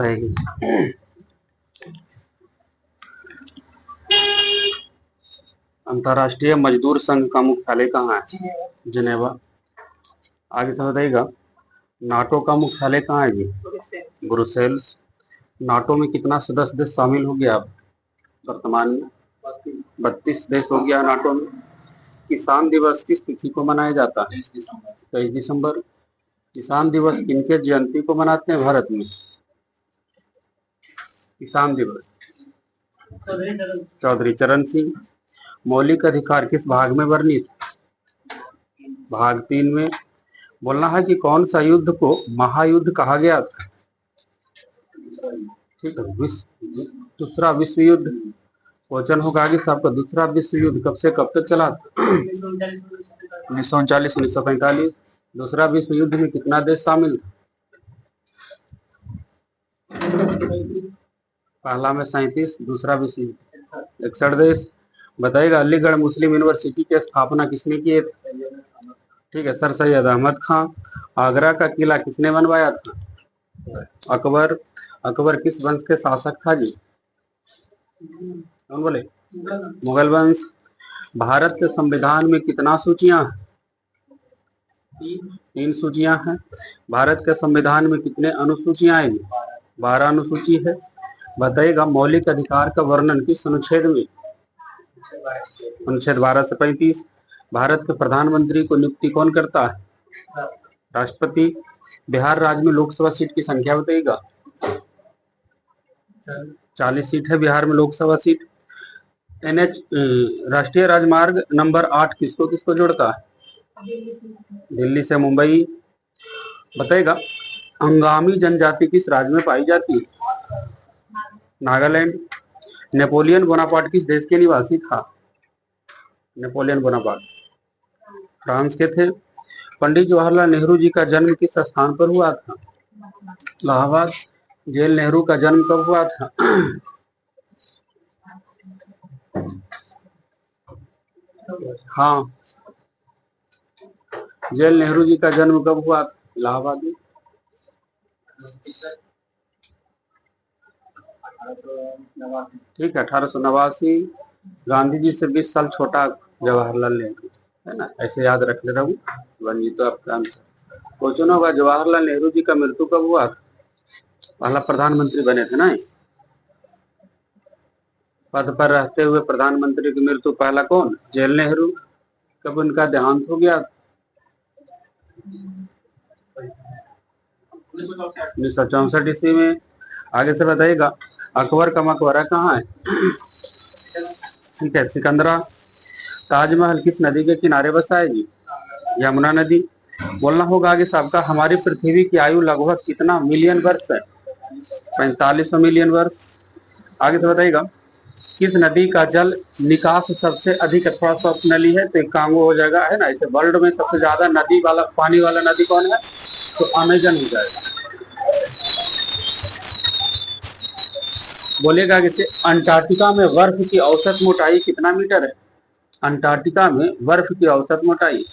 बताएगी। अंतर्राष्ट्रीय मजदूर संघ का मुख्यालय कहाँ है? जिनेवा। आगे से बताइएगा, नाटो का मुख्यालय कहाँ है जी? ब्रुसेल्स। नाटो में कितना सदस्य देश शामिल हो गया अब वर्तमान में? 32 देश हो गया नाटो में। किसान दिवस किस तिथि को मनाया जाता है? 23 दिसंबर। किसान दिवस किनके जयंती को मनाते हैं भारत में? किसान दिवस चौधरी चरण सिंह। मौलिक अधिकार किस भाग में वर्णित? भाग 3 में। बोलना है कि कौन सा युद्ध को महायुद्ध कहा गया था? ठीक है, दूसरा विश्व युद्ध। क्वेश्चन होगा आगे आपका, दूसरा विश्व युद्ध कब से कब तक चला था? 1939 1945। दूसरा विश्व युद्ध में कितना देश शामिल था? पहला में 37, दूसरा विश्व युद्ध 61 देश। बताइएगा, अलीगढ़ मुस्लिम यूनिवर्सिटी की स्थापना किसने की? ठीक है, सर सैयद अहमद खां। आगरा का किला किसने बनवाया था? अकबर। अकबर किस वंश के शासक था जी? कौन बोले? मुगल वंश। भारत के संविधान में कितना सूचियां हैं? 3 सूचियां हैं। भारत के संविधान में कितने अनुसूचियां हैं? 12 अनुसूची है। बताइएगा, मौलिक अधिकार का वर्णन किस अनुच्छेद में? अनुच्छेद 12 से 35। भारत के प्रधानमंत्री को नियुक्ति कौन करता है? राष्ट्रपति। बिहार राज्य में लोकसभा सीट की संख्या बताइएगा। 40 सीट है बिहार में लोकसभा सीट। एनएच राष्ट्रीय राजमार्ग नंबर 8 किसको किसको जोड़ता है? दिल्ली से मुंबई। बताइएगा, अंगामी जनजाति किस राज्य में पाई जाती है? नागालैंड। नेपोलियन बोनापार्ट किस देश के निवासी था? नेपोलियन बोनापार्ट फ्रांस के थे। पंडित जवाहरलाल नेहरू जी का जन्म किस स्थान पर हुआ था? इलाहाबाद। जवाहरलाल नेहरू का जन्म कब हुआ था? हाँ, जवाहरलाल नेहरू जी का जन्म कब हुआ था? इलाहाबाद में। ठीक है, 1889। गांधी जी से 20 साल छोटा जवाहरलाल नेहरू, है ना, ऐसे याद रख ले रहा हूँ। बन जी तो आपका आंसर। क्वेश्चन होगा, जवाहरलाल नेहरू जी का मृत्यु कब हुआ? पहला प्रधानमंत्री बने थे ना, पद पर रहते हुए प्रधानमंत्री की मृत्यु पहला कौन? जवाहरलाल नेहरू। कब उनका देहांत हो गया? 1964 ईस्वी में। आगे से बताइएगा, अकबर का मकबरा कहाँ है? ठीक है, सिकंदरा। ताजमहल किस नदी के किनारे बसा है जी? यमुना नदी। बोलना होगा आगे सबका, हमारी पृथ्वी की आयु लगभग कितना मिलियन वर्ष है? 4500 मिलियन वर्ष। आगे से बताइएगा, किस नदी का जल निकास सबसे अधिक अथवा स्वप्नली है? तो कांगो हो जाएगा, है ना। इसे वर्ल्ड में सबसे ज्यादा नदी वाला पानी वाला नदी कौन है? तो अमेजन हो जाएगा। बोलेगा कि अंटार्कटिका में बर्फ की औसत मोटाई कितना मीटर है? अंटार्कटिका में बर्फ की औसत मोटाई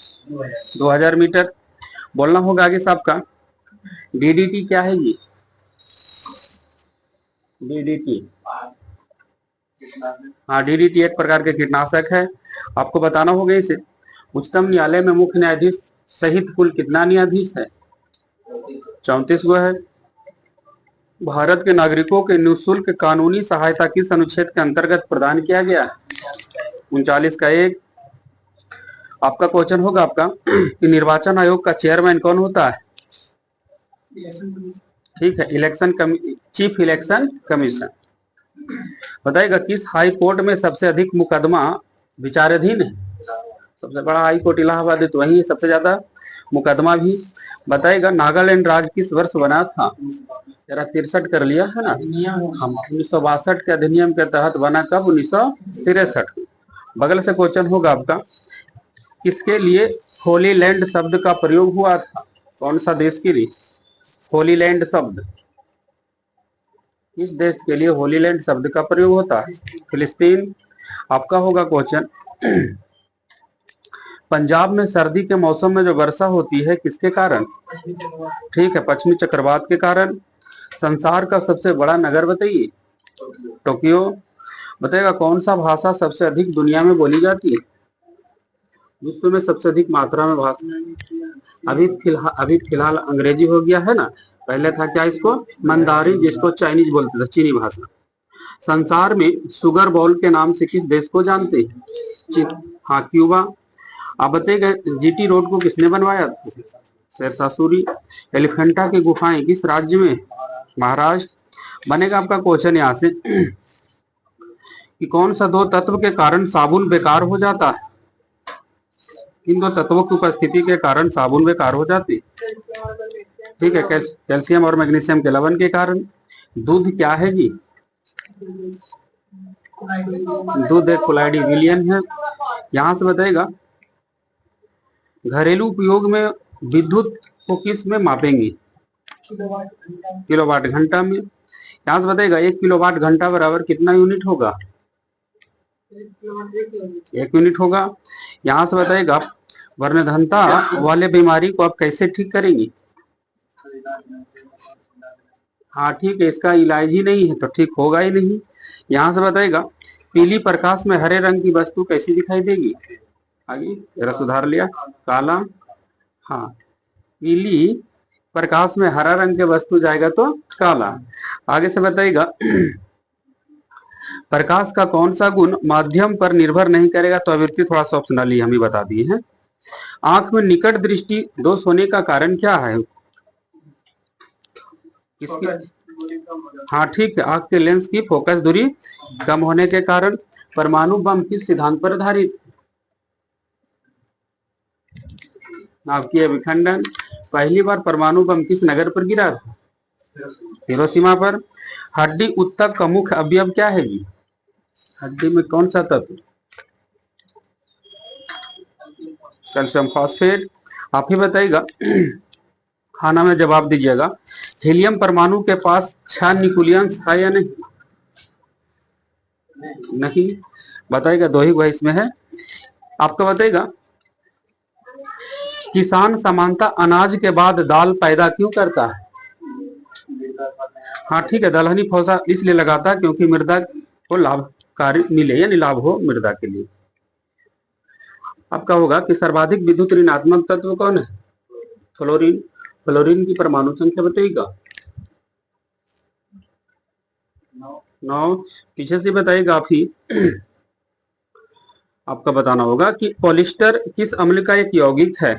2000 मीटर। बोलना होगा आगे सबका, डीडीटी क्या है ये? डीडीटी, हाँ, डीडीटी एक प्रकार के कीटनाशक है। आपको बताना होगा इसे। उच्चतम न्यायालय में मुख्य न्यायाधीश सहित कुल कितना न्यायाधीश है? 34 गो है। भारत के नागरिकों के निःशुल्क कानूनी सहायता किस अनुच्छेद के अंतर्गत प्रदान किया गया है? 39 का 1। आपका क्वेश्चन होगा आपका कि निर्वाचन आयोग का चेयरमैन कौन होता है? ठीक है, चीफ इलेक्शन कमीशन। बताइएगा, किस हाई कोर्ट में सबसे अधिक मुकदमा विचाराधीन है? सबसे बड़ा हाई कोर्ट इलाहाबाद है, तो वही है सबसे ज्यादा मुकदमा भी। बताइएगा, नागालैंड राज्य किस वर्ष बना था? जरा 63 कर लिया है ना हम। 1962 के अधिनियम के तहत बना। कब? 1963। बगल से क्वेश्चन होगा आपका, किसके लिए होली लैंड शब्द का प्रयोग हुआ था? कौन सा देश के लिए होली लैंड शब्द? किस देश के लिए होली लैंड शब्द का प्रयोग होता है? फिलिस्तीन। आपका होगा क्वेश्चन, पंजाब में सर्दी के मौसम में जो वर्षा होती है किसके कारण? ठीक है, पश्चिमी चक्रवात के कारण। संसार का सबसे बड़ा नगर बताइए। टोक्यो। बताएगा कौन सा भाषा सबसे अधिक दुनिया में बोली जाती है? विश्व में सबसे अधिक मात्रा में भाषा अभी फिलहाल अंग्रेजी हो गया है ना, पहले था क्या इसको मंदारिन, जिसको चाइनीज बोलते थे, चीनी भाषा। संसार में सुगर बॉल के नाम से किस देश को जानते हैं? हाँ, क्यूबा। आप बताइएगा जीटी रोड को किसने बनवाया था? शेरशाह सूरी। एलिफेंटा की गुफाएं किस राज्य में? महाराष्ट्र। बनेगा आपका क्वेश्चन यहाँ से कि कौन सा दो तत्व के कारण साबुन बेकार हो जाता है? इन दो तत्वों की उपस्थिति के कारण साबुन बेकार हो जाती है। ठीक है, कैल्शियम और मैग्नीशियम के लवण के कारण। दूध क्या है जी? दूध एक कोलाइडी विलियन है। यहां से बताएगा घरेलू उपयोग में विद्युत को किस में मापेंगे? किलोवाट घंटा में। यहां से बताएगा 1 किलोवाट घंटा बराबर कितना यूनिट होगा? 1 यूनिट होगा। यहां से बताएगा वर्णधनता वाले बीमारी को आप कैसे ठीक करेंगे? हाँ ठीक है, इसका इलाज ही नहीं है तो ठीक होगा ही नहीं। यहां से बताएगा पीली प्रकाश में हरे रंग की वस्तु कैसी दिखाई देगी? आगे जरा सुधार लिया, काला। हाँ, पीली प्रकाश में हरा रंग के वस्तु जाएगा तो काला। आगे से बताएगा प्रकाश का कौन सा गुण माध्यम पर निर्भर नहीं करेगा? तो आवृत्ति थोड़ा सा ऑप्शनली हम ही बता दिए हैं। आंख में निकट दृष्टि दोष होने का कारण क्या है? किसकी? हाँ ठीक है, आंख के लेंस की फोकस दूरी कम होने के कारण। परमाणु बम किस सिद्धांत पर आधारित? नाभिकीय विखंडन। पहली बार परमाणु बम किस नगर पर गिरा? हिरोशिमा पर। हड्डी उत्तक का मुख्य अवयव क्या है? हड्डी में कौन सा तत्व? Calcium phosphate. आप ही बताइएगा, खाना में जवाब दीजिएगा, हीलियम परमाणु के पास 6 न्यूक्लियस है या नहीं? नहीं। बताइएगा 2 ही वह इसमें है। आपका बताइएगा किसान समानता अनाज के बाद दाल पैदा क्यों करता है? हाँ ठीक है, दलहनी फौसा इसलिए लगाता है क्योंकि मृदा को लाभकारी मिले, यानी लाभ हो मृदा के लिए। आपका होगा कि सर्वाधिक विद्युत ऋणात्मक तत्व कौन है? फ्लोरीन। फ्लोरीन की परमाणु संख्या बताइएगा। 9। पीछे से बताइएगा आप ही। आपका बताना होगा कि पॉलिस्टर किस अम्ल का एक यौगिक है?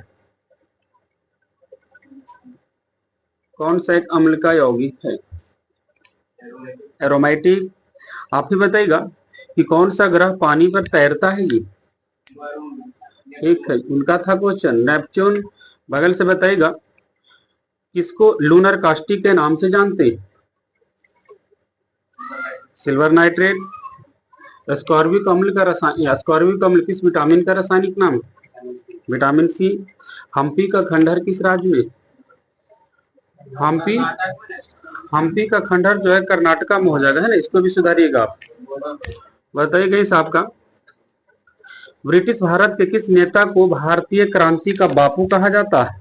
कौन सा एक अम्ल का यौगिक है? एरोमेटिक। आप ही बताइएगा कि कौन सा ग्रह पानी पर तैरता है? ये ठीक है, उनका था क्वेश्चन नेपच्यून। बगल से बताइएगा किसको लूनर कास्टिक के नाम से जानते हैं? Silver nitrate. एस्कॉर्बिक अम्ल का रसायन, एस्कॉर्बिक अम्ल किस विटामिन का रासायनिक नाम? Vitamin C. हम्पी का खंडहर किस राज्य में? हम्पी का खंडहर जो है कर्नाटका में हो जाएगा, है ना, इसको भी सुधारिएगा आप। बताइएगा इस आपका ब्रिटिश भारत के किस नेता को भारतीय क्रांति का बापू कहा जाता है?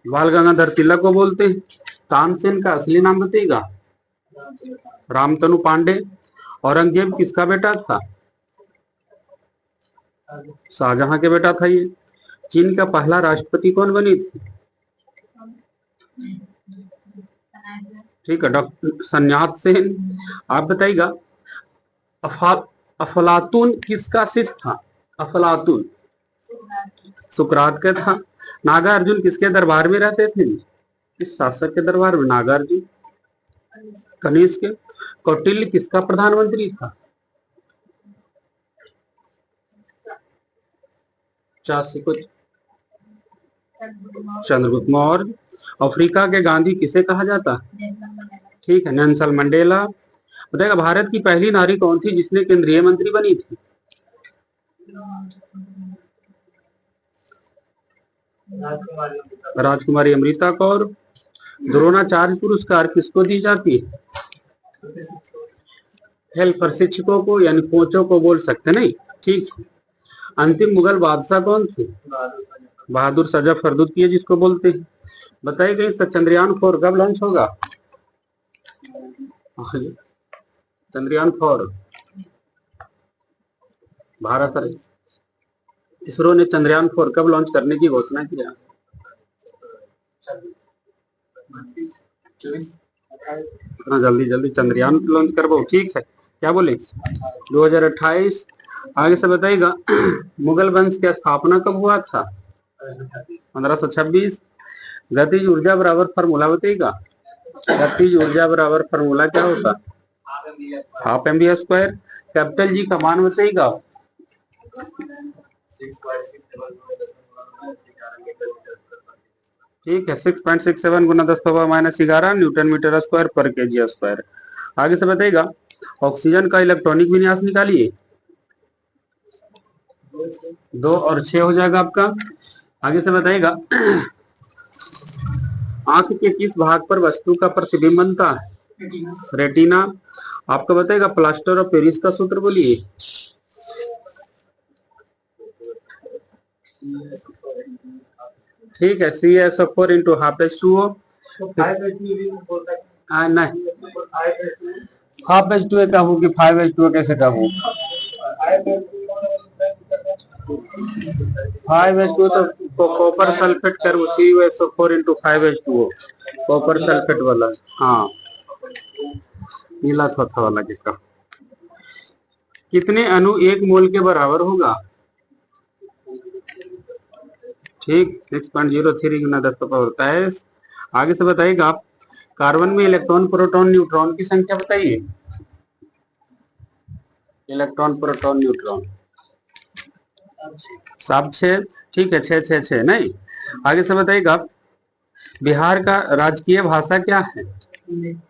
बाल गंगाधर तिलक को बोलते हैं। तानसेन का असली नाम बताइएगा। रामतनु पांडे। औरंगजेब किसका बेटा था? शाहजहां के बेटा था ये। चीन का पहला राष्ट्रपति कौन बनी थी? ठीक है, डॉक्टर सन्यात सेन। आप बताइएगा अफलातून किसका शिष्य था? अफलातून सुकरात का था। नागार्जुन किसके दरबार में रहते थे? किस शासक के दरबार में? नागार्जुन कनिष्क। कौटिल्य किसका प्रधानमंत्री था? चंद्रगुप्त मौर्य। अफ्रीका के गांधी किसे कहा जाता है? ठीक है, नेल्सन मंडेला। बताएगा भारत की पहली नारी कौन थी जिसने केंद्रीय मंत्री बनी थी? राजकुमारी अमृता कौर। द्रोणाचार्य पुरस्कार किसको दी जाती है? हेल्पर शिक्षकों को, यानी कोचों को बोल सकते नहीं। ठीक है, अंतिम मुगल बादशाह कौन थे? बहादुर शाह फरदुद्दीन जिसको बोलते हैं। बताइए गई चंद्रयान 4 कब लॉन्च होगा? चंद्रयान 4 भारत सरकार इसरो ने चंद्रयान 4 कब लॉन्च करने की घोषणा किया? इतना जल्दी जल्दी चंद्रयान लॉन्च करवाओ, ठीक है, क्या बोले? 2028। आगे से बताइएगा मुगल वंश की स्थापना कब हुआ था? 1526। गतिज ऊर्जा बराबर फार्मूला बताइएगा। गतिज ऊर्जा बराबर फार्मूला क्या होता? Half M B square. Capital G का मान बताइएगा। ठीक है, 6.67 गुना 10⁻⁻11 न्यूटन मीटर स्क्वायर पर केजी स्क्वायर। आगे से बताइएगा ऑक्सीजन का इलेक्ट्रॉनिक विन्यास निकालिए। 2 और 6 हो जाएगा आपका। आगे से बताइएगा आंख के किस भाग पर वस्तु का प्रतिबिंब बनता है? रेटिना। आपको बताएगा प्लास्टर ऑफ पेरिस का सूत्र बोलिए। ठीक है, CaSO4 इंटू हाफ H2O। नहीं, हाफ H2O का हो कि 5H2O कैसे का हो? 5H2O तो कॉपर सल्फेट कर CaSO4 into 5H2O copper sulphate वाला। हाँ, नीला चौथा वाला किसका? कितने अणु 1 मोल के बराबर होगा? ठीक, 6.03 गुना 10⁻23। आगे से बताइएगा आप कार्बन में इलेक्ट्रॉन प्रोटॉन न्यूट्रॉन की संख्या बताइए। Electron proton neutron 6। ठीक है, 6 नहीं। आगे से बताइएगा आप बिहार का राजकीय भाषा क्या है?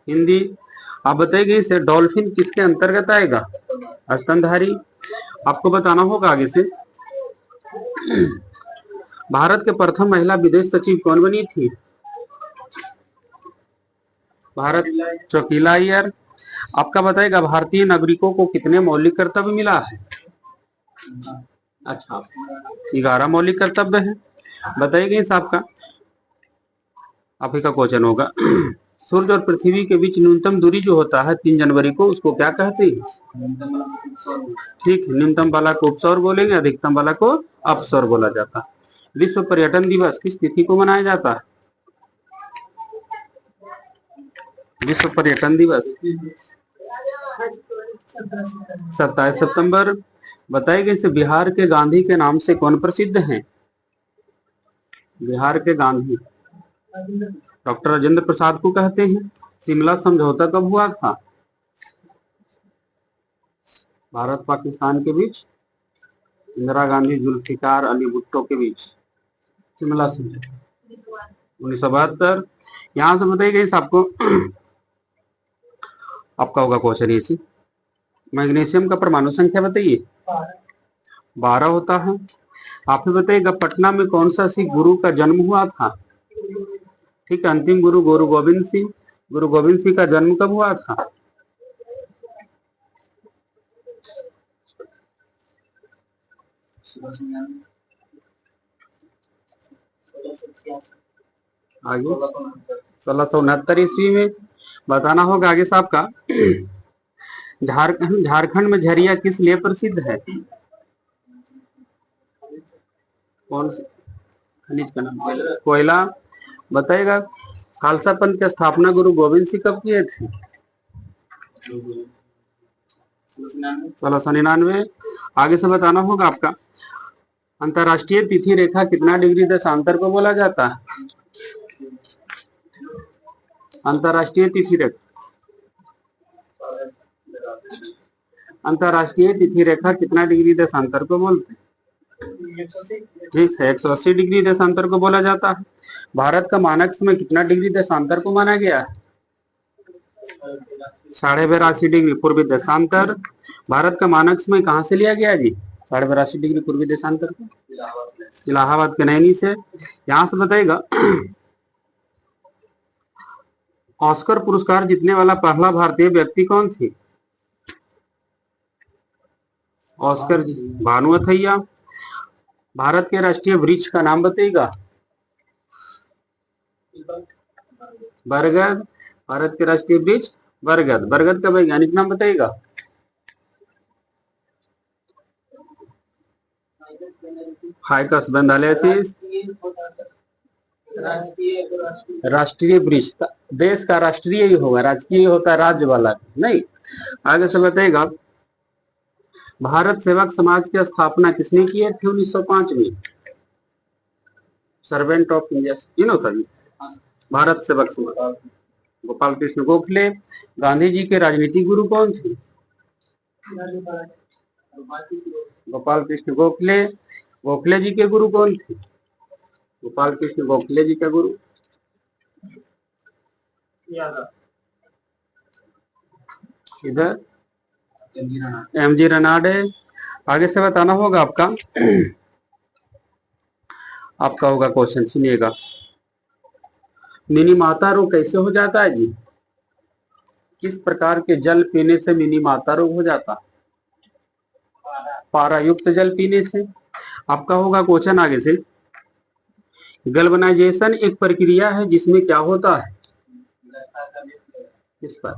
हिंदी। आप बताइए इसे डॉल्फिन किसके अंतर्गत आएगा? स्तनधारी। आपको बताना होगा आगे से भारत के प्रथम महिला विदेश सचिव कौन बनी थी? भारत चौकीला अय्यर। आपका बताएगा भारतीय नागरिकों को कितने मौलिक कर्तव्य मिला है? अच्छा, 11 मौलिक कर्तव्य है। बताइएगा इस आपका आप ही का क्वेश्चन होगा सूर्य और पृथ्वी के बीच न्यूनतम दूरी जो होता है 3 जनवरी को, उसको क्या कहते हैं? ठीक है, न्यूनतम वाला को उपसौर बोलेंगे, अधिकतम वाला को अपसौर बोला जाता है। विश्व पर्यटन दिवस किस तिथि को मनाया जाता है? विश्व पर्यटन दिवस 27 सितंबर। बताइए इसे बिहार के गांधी के नाम से कौन प्रसिद्ध है? बिहार के गांधी डॉक्टर राजेंद्र प्रसाद को कहते हैं। शिमला समझौता कब हुआ था? भारत पाकिस्तान के बीच, इंदिरा गांधी जुल्फिकार अली भुट्टो के बीच शिमला समझौता 1972। यहां से बताइए आपको आपका होगा क्वेश्चन ये। मैग्नीशियम का परमाणु संख्या बताइए। 12 होता है। आप बताइएगा पटना में कौन सा सिख गुरु का जन्म हुआ था? ठीक है, अंतिम गुरु गुरु गोविंद सिंह। गुरु गोविंद सिंह का जन्म कब हुआ था? आगे 1669 ईस्वी में। बताना होगा आगे साहब का झारखंड में झरिया किस लिए प्रसिद्ध है? कौन खनिज का नाम? कोयला। बताइएगा खालसा पंथ की स्थापना गुरु गोविंद सिंह कब किए थे? 1699। आगे से बताना होगा आपका अंतरराष्ट्रीय तिथि रेखा कितना डिग्री देशांतर को बोला जाता है? अंतरराष्ट्रीय तिथि रेखा कितना डिग्री देशांतर को बोलते हैं? ठीक है, 180 डिग्री देशांतर को बोला जाता है। भारत का मानक समय कितना डिग्री देशांतर को माना गया है? 82.5 डिग्री पूर्वी देशांतर। भारत का मानक समय कहाँ से लिया गया जी? 82.5 डिग्री पूर्वी देशांतर को इलाहाबाद के नैनी से। यहां से बताइएगा ऑस्कर पुरस्कार जीतने वाला पहला भारतीय व्यक्ति कौन थे? ऑस्कर भानु अथैया। भारत के राष्ट्रीय वृक्ष का नाम बताइएगा। बरगद। भारत के राष्ट्रीय वृक्ष बरगद। बरगद का वैज्ञानिक नाम बताइएगा। फाइकस बेंथालेसिस। राष्ट्रीय वृक्ष देश का राष्ट्रीय ही होगा, राजकीय होता है राज्य वाला नहीं। आगे से बताइएगा, भारत सेवक समाज की स्थापना किसने की है 1905 में? सर्वेंट ऑफ इंडिया इन होता है भारत सेवक समाज। गोपाल कृष्ण गोखले। गांधी जी के राजनीतिक गुरु कौन थे? गोपाल कृष्ण गोखले। गोखले जी के गुरु कौन थे? गोपाल कृष्ण गोखले जी का गुरु इधर एमजी रनाडे। आगे से बताना होगा आपका। आपका होगा क्वेश्चन, सुनिएगा। मिनी माता रोग कैसे हो जाता है जी? किस प्रकार के जल पीने से मिनी माता रोग हो जाता? पारा युक्त जल पीने से। आपका होगा क्वेश्चन आगे से, गैल्वेनाइजेशन एक प्रक्रिया है जिसमें क्या होता है? किस पर?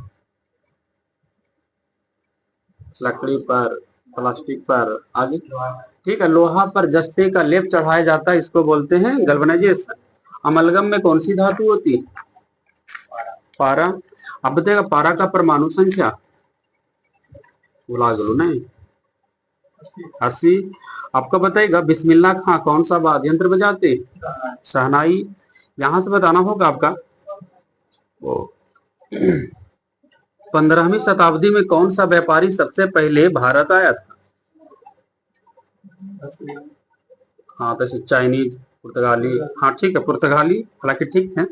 लकड़ी पर, प्लास्टिक पर, आगे ठीक है, लोहा पर जस्ते का लेप चढ़ाया जाता है, इसको बोलते हैं गैल्वेनाइजेशन। अमलगम में कौन सी धातु होती है? पारा। अब बताएगा पारा का परमाणु संख्या, भुला गलो नहीं, 80। आपका बताइएगा बिस्मिल्लाह खां कौन सा वाद्य यंत्र बजाते? शहनाई। यहां से बताना होगा आपका, 15वीं शताब्दी में कौन सा व्यापारी सबसे पहले भारत आया था? हाँ तो चाइनीज, पुर्तगाली। हाँ ठीक है, पुर्तगाली, हालांकि ठीक है।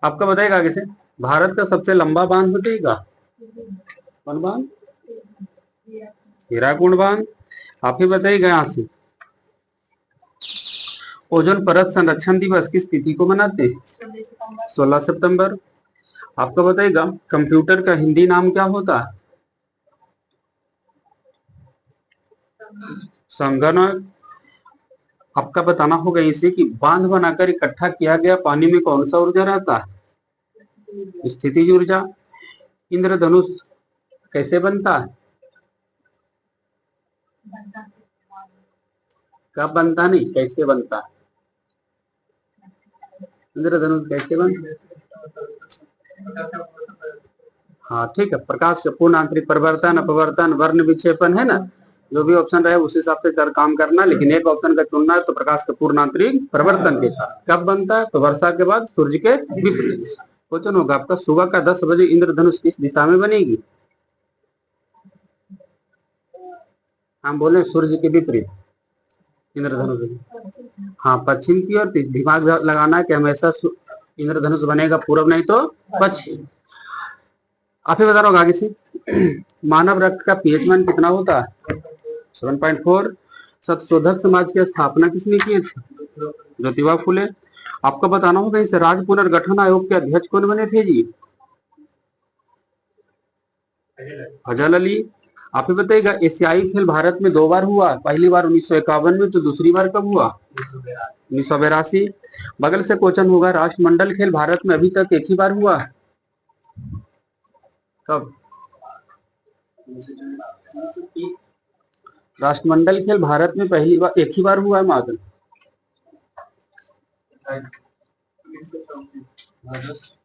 आपका बताएगा आगे से, भारत का सबसे लंबा बांध बताइएगा। कौन बांध? हीराकुंड बांध। आप ही बताइएगा यहाँ से, ओजोन परत संरक्षण दिवस किस तिथि को मनाते हैं? 16 सितंबर। आपका बताइएगा कंप्यूटर का हिंदी नाम क्या होता है? संगणक। आपका बताना होगा इसे कि बांध बनाकर इकट्ठा किया गया पानी में कौन सा ऊर्जा रहता है? स्थितिज ऊर्जा। इंद्रधनुष कैसे बनता है? कब बनता नहीं, कैसे बनता है? इंद्रधनुष कैसे बनता? हाँ ठीक है, प्रकाश का पूर्ण आंतरिक परिवर्तन, अपवर्तन, वर्ण विक्षेपन है ना, जो भी ऑप्शन रहे उस हिसाब से काम करना, लेकिन एक ऑप्शन का चुनना है। तो प्रकाश का पूर्ण आंतरिक परिवर्तन के साथ कब बनता है? तो वर्षा के बाद सूर्य के विपरीत। क्वेश्चन होगा आपका, सुबह का 10 बजे इंद्रधनुष किस दिशा में बनेगी? हम बोले सूर्य के विपरीत इंद्रधनुष। हाँ पश्चिम की ओर। दिमाग लगाना है कि हमेशा इंद्रधनुष बनेगा पूर्व नहीं तो पश्चिम। आप ही बता रहा होगा आगे से, मानव रक्त का पीएच मान कितना होता है? 7.4। सत्यशोधक समाज की स्थापना किसने की थी? ज्योतिबा फुले। आपको बताना होगा इस राज्य पुनर्गठन आयोग के अध्यक्ष कौन बने थे जी? फजल अली। आप ही बताइएगा, एशियाई खेल भारत में 2 बार हुआ, पहली बार 1951 में, तो दूसरी बार कब हुआ? 1982। बगल से क्वेश्चन होगा, राष्ट्रमंडल खेल भारत में अभी तक एक ही बार हुआ, कब? राष्ट्रमंडल खेल भारत में पहली बार एक ही बार हुआ है मात्र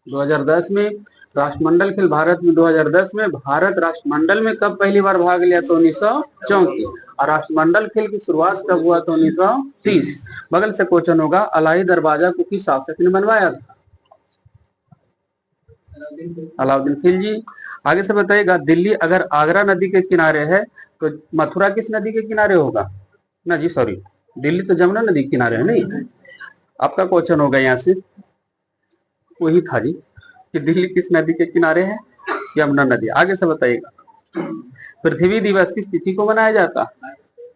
2010 में। राष्ट्रमंडल खेल भारत में 2010 में। भारत राष्ट्रमंडल में कब पहली बार भाग लिया? तो 1934। और राष्ट्रमंडल खेल की शुरुआत कब हुआ? तो 1930। बगल से क्वेश्चन होगा, अलाई दरवाजा को किस शासक ने बनवाया था? अलाउद्दीन खिलजी। आगे से बताइएगा, दिल्ली अगर आगरा नदी के किनारे है तो मथुरा किस नदी के किनारे होगा? ना जी सॉरी, दिल्ली तो जमुना नदी के किनारे है नहीं। आपका क्वेश्चन होगा यहाँ से, वही था जी, कि दिल्ली किस नदी के किनारे है? यमुना नदी। आगे से बताइएगा, पृथ्वी दिवस किस तिथि को मनाया जाता?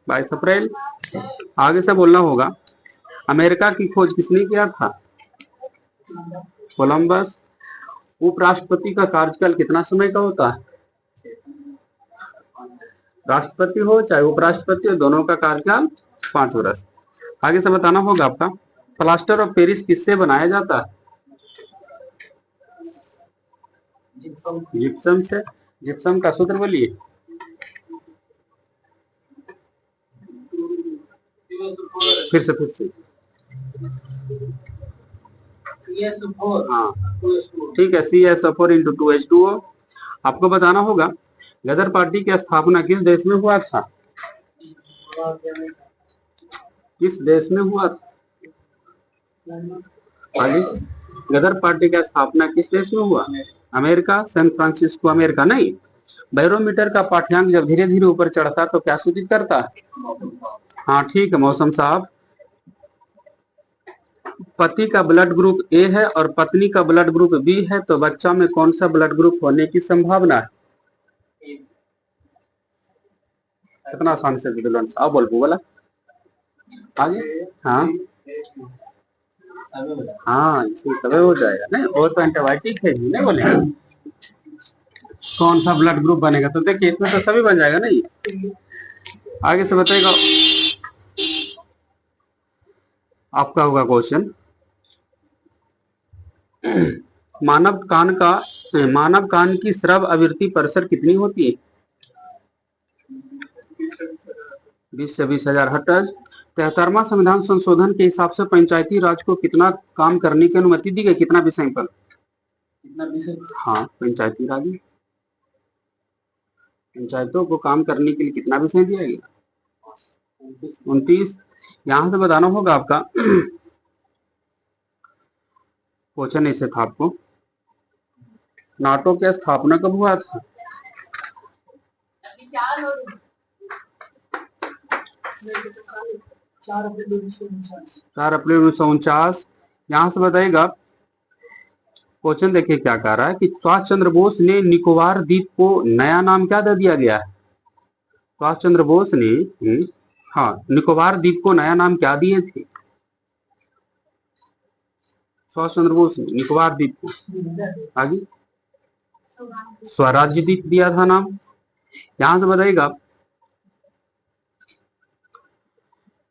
22 अप्रैल। आगे से बोलना होगा, अमेरिका की खोज किसने किया था? कोलंबस। उपराष्ट्रपति का कार्यकाल कितना समय का होता है? राष्ट्रपति हो चाहे उपराष्ट्रपति हो, दोनों का कार्यकाल 5 वर्ष। आगे से बताना होगा आपका, प्लास्टर ऑफ पेरिस किससे बनाया जाता है? जिप्सम से। जिप्सम का सूत्र बोलिए। फिर से हाँ ठीक है, CSO4 × 2H2O। आपको बताना होगा गदर पार्टी की स्थापना किस देश में हुआ था? किस देश में हुआ था? आगे, गदर पार्टी का स्थापना किस देश में हुआ? अमेरिका, सैन फ्रांसिस्को अमेरिका नहीं। बैरोमीटर का पाठ्यांक जब धीरे धीरे ऊपर चढ़ता है तो क्या सूचित करता है? हाँ ठीक है मौसम साहब। पति का ब्लड ग्रुप ए है और पत्नी का ब्लड ग्रुप बी है, तो बच्चा में कौन सा ब्लड ग्रुप होने की संभावना है? कितना आसान से विद्वान साहब बोला आगे। हाँ हाँ, इसमें समय हो जाएगा नहीं, वो तो एंटीबायोटिक है जी, नहीं बोलेगा कौन सा ब्लड ग्रुप बनेगा, तो देखिए इसमें तो सभी बन जाएगा नहीं। आगे से बताएगा आपका होगा क्वेश्चन, मानव कान की श्रव आवृत्ति परिसर कितनी होती है? 20 से 20,000 हर्ट्ज। 73वां संविधान संशोधन के हिसाब से पंचायती राज को कितना काम करने की अनुमति दी गई? कितना विषय पर? हाँ, पंचायती राज पंचायतों को काम करने के लिए कितना विषय दिया गया? 29। यहां से बताना होगा आपका क्वेश्चन ऐसे था आपको, नाटो की स्थापना कब हुआ था? 4 अप्रैल 1949। यहां से बताइएगा क्वेश्चन, देखिए क्या कह रहा है कि सुभाष चंद्र बोस ने निकोबार द्वीप को नया नाम क्या दे दिया गया है? सुभाष चंद्र बोस ने हाँ निकोबार द्वीप को नया नाम क्या दिए थे? सुभाष चंद्र बोस ने निकोबार द्वीप को आगे स्वराज्य द्वीप दिया था नाम। यहां से बताइएगा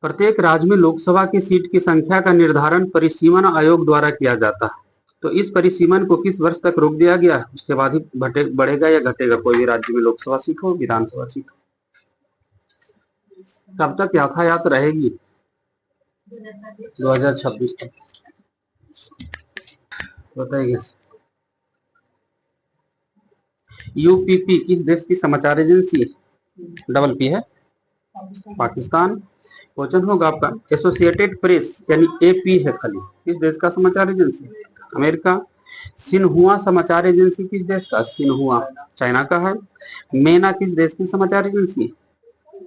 प्रत्येक राज्य में लोकसभा की सीट की संख्या का निर्धारण परिसीमन आयोग द्वारा किया जाता है, तो इस परिसीमन को किस वर्ष तक रोक दिया गया? उसके बाद ही बढ़ेगा या घटेगा कोई भी राज्य में लोकसभा सीट हो, विधानसभा सीट हो? कब तक यातायात रहेगी? 2026 तक। बताइए UPP किस देश की समाचार एजेंसी है? डबल पी है पाकिस्तान। क्वेश्चन होगा आपका, एसोसिएटेड प्रेस यानी AP है खाली, किस देश का समाचार एजेंसी? अमेरिका। सिन्हुआ समाचार एजेंसी किस देश का? सिन्हुआ चाइना का है। मेना किस देश की समाचार एजेंसी?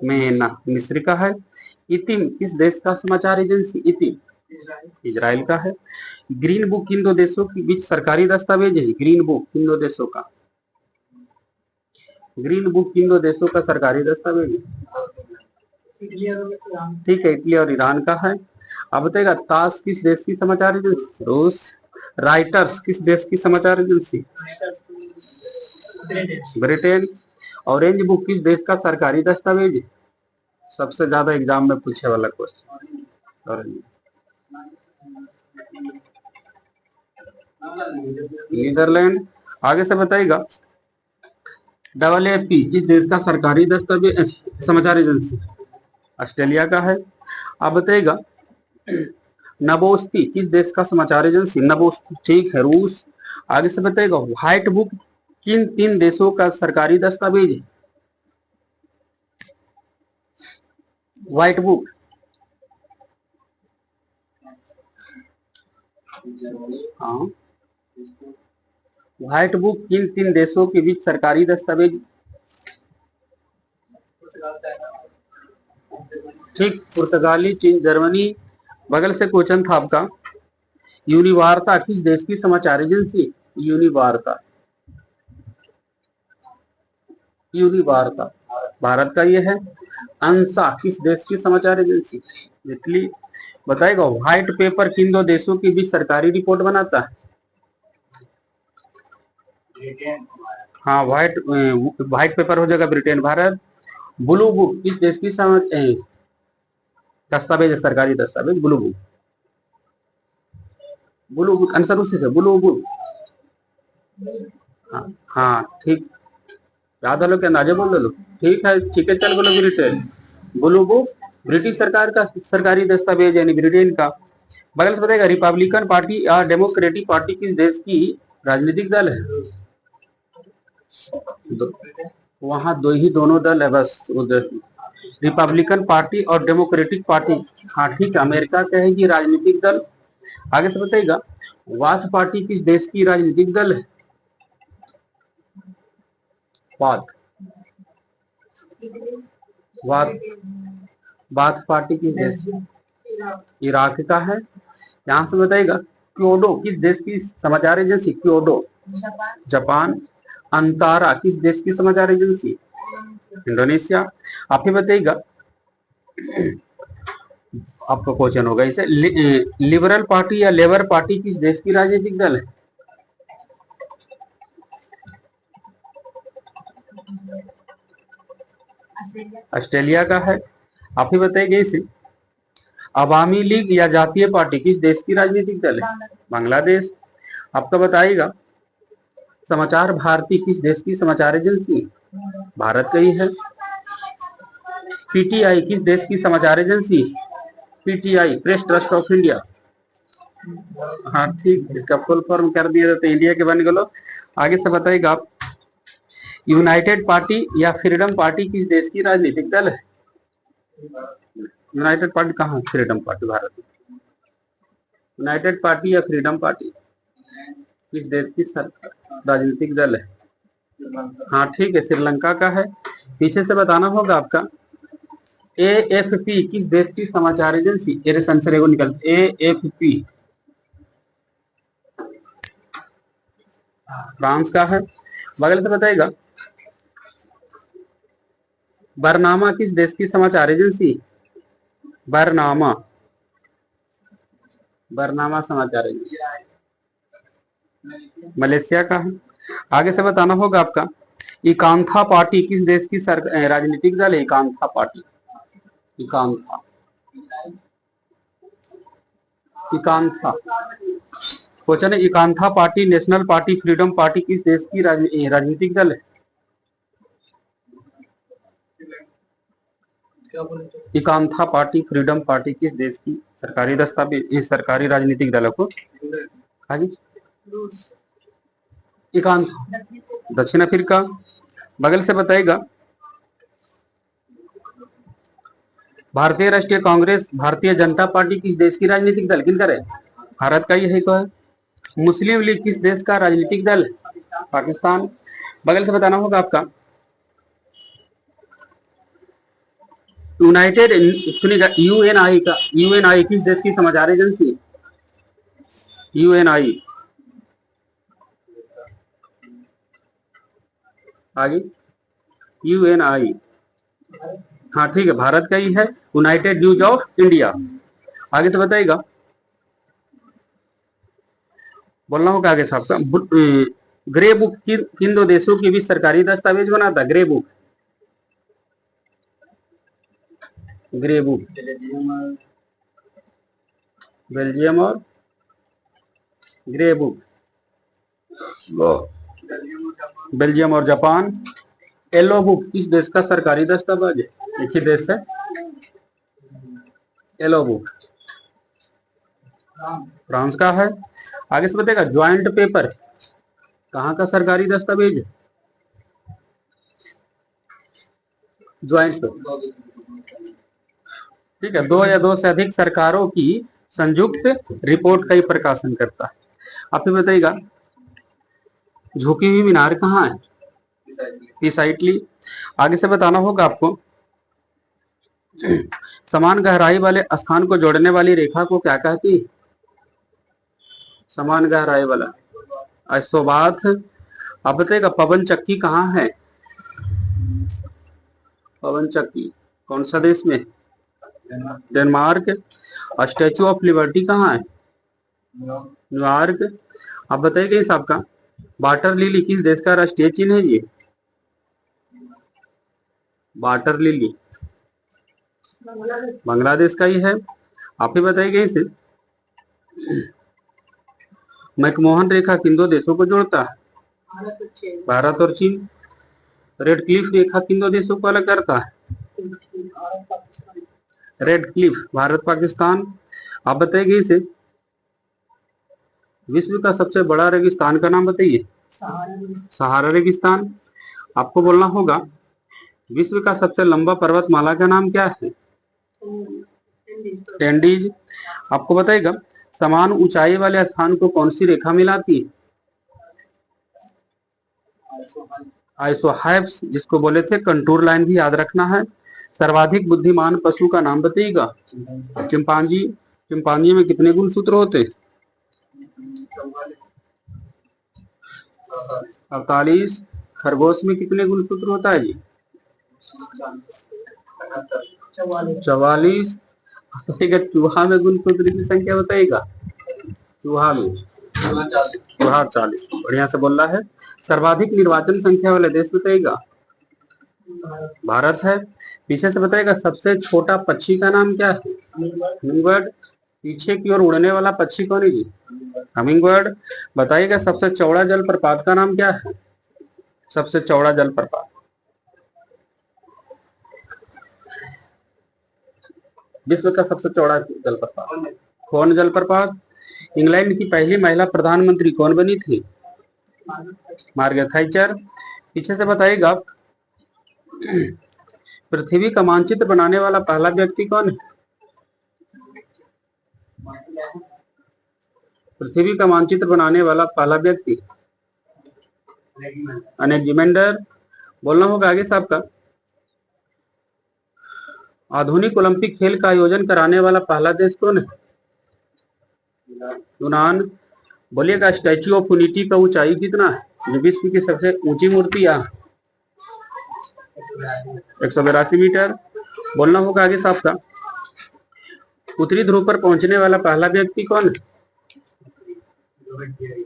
मेना मिस्र का है। इतिम किस देश का समाचार एजेंसी? इतिम इजराइल का है। ग्रीन बुक किन दो देशों के बीच सरकारी दस्तावेज है? ग्रीन बुक किन दो देशों का? ग्रीन बुक किन दो देशों का सरकारी दस्तावेज है? ठीक है, इटली और ईरान का है। अब बताएगा तास किस देश की समाचार एजेंसी? रूस। राइटर्स किस देश की समाचार एजेंसी? ब्रिटेन। ऑरेंज बुक किस देश का सरकारी दस्तावेज है? सबसे ज्यादा एग्जाम में पूछे वाला क्वेश्चन, नीदरलैंड। आगे से बताइएगा AAP किस देश का सरकारी दस्तावेज समाचार एजेंसी? ऑस्ट्रेलिया का है। अब बताइएगा नबोस्ती किस देश का समाचार एजेंसी? नबोस्ती ठीक है, रूस। आगे से बताइएगा व्हाइट बुक किन 3 देशों का सरकारी दस्तावेज है? व्हाइट बुक हाँ, व्हाइट बुक किन 3 देशों के बीच सरकारी दस्तावेज? ठीक, पुर्तगाली, चीन, जर्मनी। बगल से क्वेश्चन था आपका, यूनिवार्ता किस देश की समाचार एजेंसी? यूनिवार्ता यूनिवार्ता भारत का ये है। अंसा किस देश की समाचार एजेंसी? इटली। बताएगा व्हाइट पेपर किन 2 देशों के बीच सरकारी रिपोर्ट बनाता है? हाँ, व्हाइट पेपर हो जाएगा ब्रिटेन, भारत। ब्लू बुक किस देश की दस्तावेज, सरकारी दस्तावेज, blue book. Blue book answer उसी से, ब्लू बुक। हाँ हाँ ठीक, याद है लो, क्या अंदाजे बोल लो। ठीक है चल बोलो ब्रिटेन। ब्लू बुक ब्रिटिश सरकार का सरकारी दस्तावेज यानी ब्रिटेन का। बगल से बताएगा रिपब्लिकन पार्टी या डेमोक्रेटिक पार्टी किस देश की राजनीतिक दल है? वहां दोनों दल है बस उधर, रिपब्लिकन पार्टी और डेमोक्रेटिक पार्टी। हाँ ठीक है, अमेरिका कहेगी राजनीतिक दल। आगे से बताइएगा वाथ पार्टी किस देश की राजनीतिक दल है? वाथ वाथ वाथ पार्टी किस देश? इराक का है। यहां से बताइएगा क्योडो किस देश की समाचार एजेंसी? Kyodo Japan. अंतारा किस देश की समाचार एजेंसी? इंडोनेशिया। आप ही बताइएगा, आपका क्वेश्चन होगा इसे, लिबरल पार्टी या लेबर पार्टी किस देश की राजनीतिक दल है? ऑस्ट्रेलिया का है। आप ही बताइए इसे, अवामी लीग या जातीय पार्टी किस देश की राजनीतिक दल है? बांग्लादेश। आपका बताइएगा समाचार भारती किस देश की समाचार एजेंसी? भारत का ही है। पीटीआई किस देश की समाचार agency? PTI press trust of India. हाँ ठीक, इसका फुल फॉर्म कर दिया तो इंडिया के बन गए। आगे से बताइएगा आप, यूनाइटेड पार्टी या फ्रीडम पार्टी किस देश की राजनीतिक दल है? यूनाइटेड पार्टी कहाँ? फ्रीडम पार्टी भारत में। यूनाइटेड पार्टी या फ्रीडम पार्टी किस देश की राजनीतिक दल है? हाँ ठीक है, श्रीलंका का है। पीछे से बताना होगा आपका, एएफपी किस देश की समाचार एजेंसी? एरे निकल, एएफपी फ्रांस का है। बगल से बताएगा बरनामा किस देश की समाचार एजेंसी? बरनामा बरनामा समाचार एजेंसी मलेशिया का है। आगे से बताना होगा आपका, इकांथा पार्टी किस देश की राजनीतिक दल है? इकांथा पार्टी, इकांथा इकांथा क्वेश्चन है, इकांथा party, national party, freedom party किस देश की राजनीतिक दल है? इकांथा पार्टी, फ्रीडम पार्टी किस देश की सरकारी दस्तावेज सरकारी राजनीतिक दल को? हाँ जी, इकांथा दक्षिण अफ्रीका। बगल से बताएगा भारतीय राष्ट्रीय कांग्रेस, भारतीय जनता पार्टी किस देश की राजनीतिक दल? किनकर है? भारत का ही है तो है। मुस्लिम लीग किस देश का राजनीतिक दल है? पाकिस्तान। बगल से बताना होगा आपका, यूनाइटेड सुनिएगा, यूएनआई किस देश की समाचार एजेंसी? यूएनआई आगे, यूएनआई हाँ ठीक है, भारत का ही है। United news of India. आगे से बताइएगा, बोलना होगा आगे साहब का, ग्रे बुक किन दो देशों के बीच सरकारी दस्तावेज बनाता? Grey book, grey book Belgium और ग्रे बुक बेल्जियम और जापान। येलो बुक किस देश का सरकारी दस्तावेज है? एक ही देश है, येलो बुक फ्रांस का है। आगे से बताएगा ज्वाइंट पेपर कहाँ का सरकारी दस्तावेज है? ज्वाइंट पेपर ठीक है, दो या दो से अधिक सरकारों की संयुक्त रिपोर्ट का ही प्रकाशन करता है। आप ही बताइएगा झुकी हुई मीनार कहाँ है? प्रिसाइटली। आगे से बताना होगा आपको, समान गहराई वाले स्थान को जोड़ने वाली रेखा को क्या कहती है? समान गहराई वाला आइसोबाथ। आप बताइएगा पवन चक्की कहाँ है? पवन चक्की कौन सा देश में? डेनमार्क। स्टैचू ऑफ लिबर्टी कहाँ है? न्यूयॉर्क। आप बताइएगा इस आपका, वाटर लिली किस देश का राष्ट्रीय चिन्ह है? ये वाटर लिली बांग्लादेश का ही है। आप ही बताइए इसे। मैकमोहन रेखा किन दो देशों को जोड़ता है? भारत और चीन। रेड क्लिफ रेखा किन दो देशों को अलग करता है? Red Cliff Bharat Pakistan. आप बताइए इसे। विश्व का सबसे बड़ा रेगिस्तान का नाम बताइए। सहारा रेगिस्तान। आपको बोलना होगा विश्व का सबसे लंबा पर्वतमाला का नाम क्या है? एंडीज। आपको बताएगा समान ऊंचाई वाले स्थान को कौन सी रेखा मिलाती है? आइसोहाइप्स, जिसको बोले थे कंटूर लाइन भी याद रखना है। सर्वाधिक बुद्धिमान पशु का नाम बताइएगा। चिंपांजी। चिंपांजी में कितने गुणसूत्र होते? 48। खरगोश में कितने गुणसूत्र होता है जी? 44। चूहा में गुणसूत्र की संख्या बताइएगा। चूहा में 40। बढ़िया से बोल रहा है। सर्वाधिक निर्वाचन संख्या वाले देश बताइएगा। भारत है। पीछे से बताइएगा सबसे छोटा पक्षी का नाम क्या है? हमिंगबर्ड। पीछे की ओर उड़ने वाला पक्षी कौन है जी? हमिंगबर्ड। बताइएगा सबसे चौड़ा जलप्रपात का नाम क्या है? सबसे चौड़ा जलप्रपात। विश्व का सबसे चौड़ा जलप्रपात कौन जलप्रपात? इंग्लैंड की पहली महिला प्रधानमंत्री कौन बनी थी? Margaret Thatcher. पीछे से बताइएगा पृथ्वी का मानचित्र बनाने वाला पहला व्यक्ति कौन है? पृथ्वी का मानचित्र बनाने वाला पहला व्यक्ति अनेक्जिमेंडर। बोलना होगा आगे साहब का। आधुनिक ओलंपिक खेल का आयोजन कराने वाला पहला देश कौन है? यूनान। बोलिएगा स्टैच्यू ऑफ यूनिटी का ऊंचाई कितना है? जो विश्व की सबसे ऊंची मूर्ति है 182 मीटर। बोलना होगा आगे साहब का। उत्तरी ध्रुव पर पहुंचने वाला पहला व्यक्ति कौन है?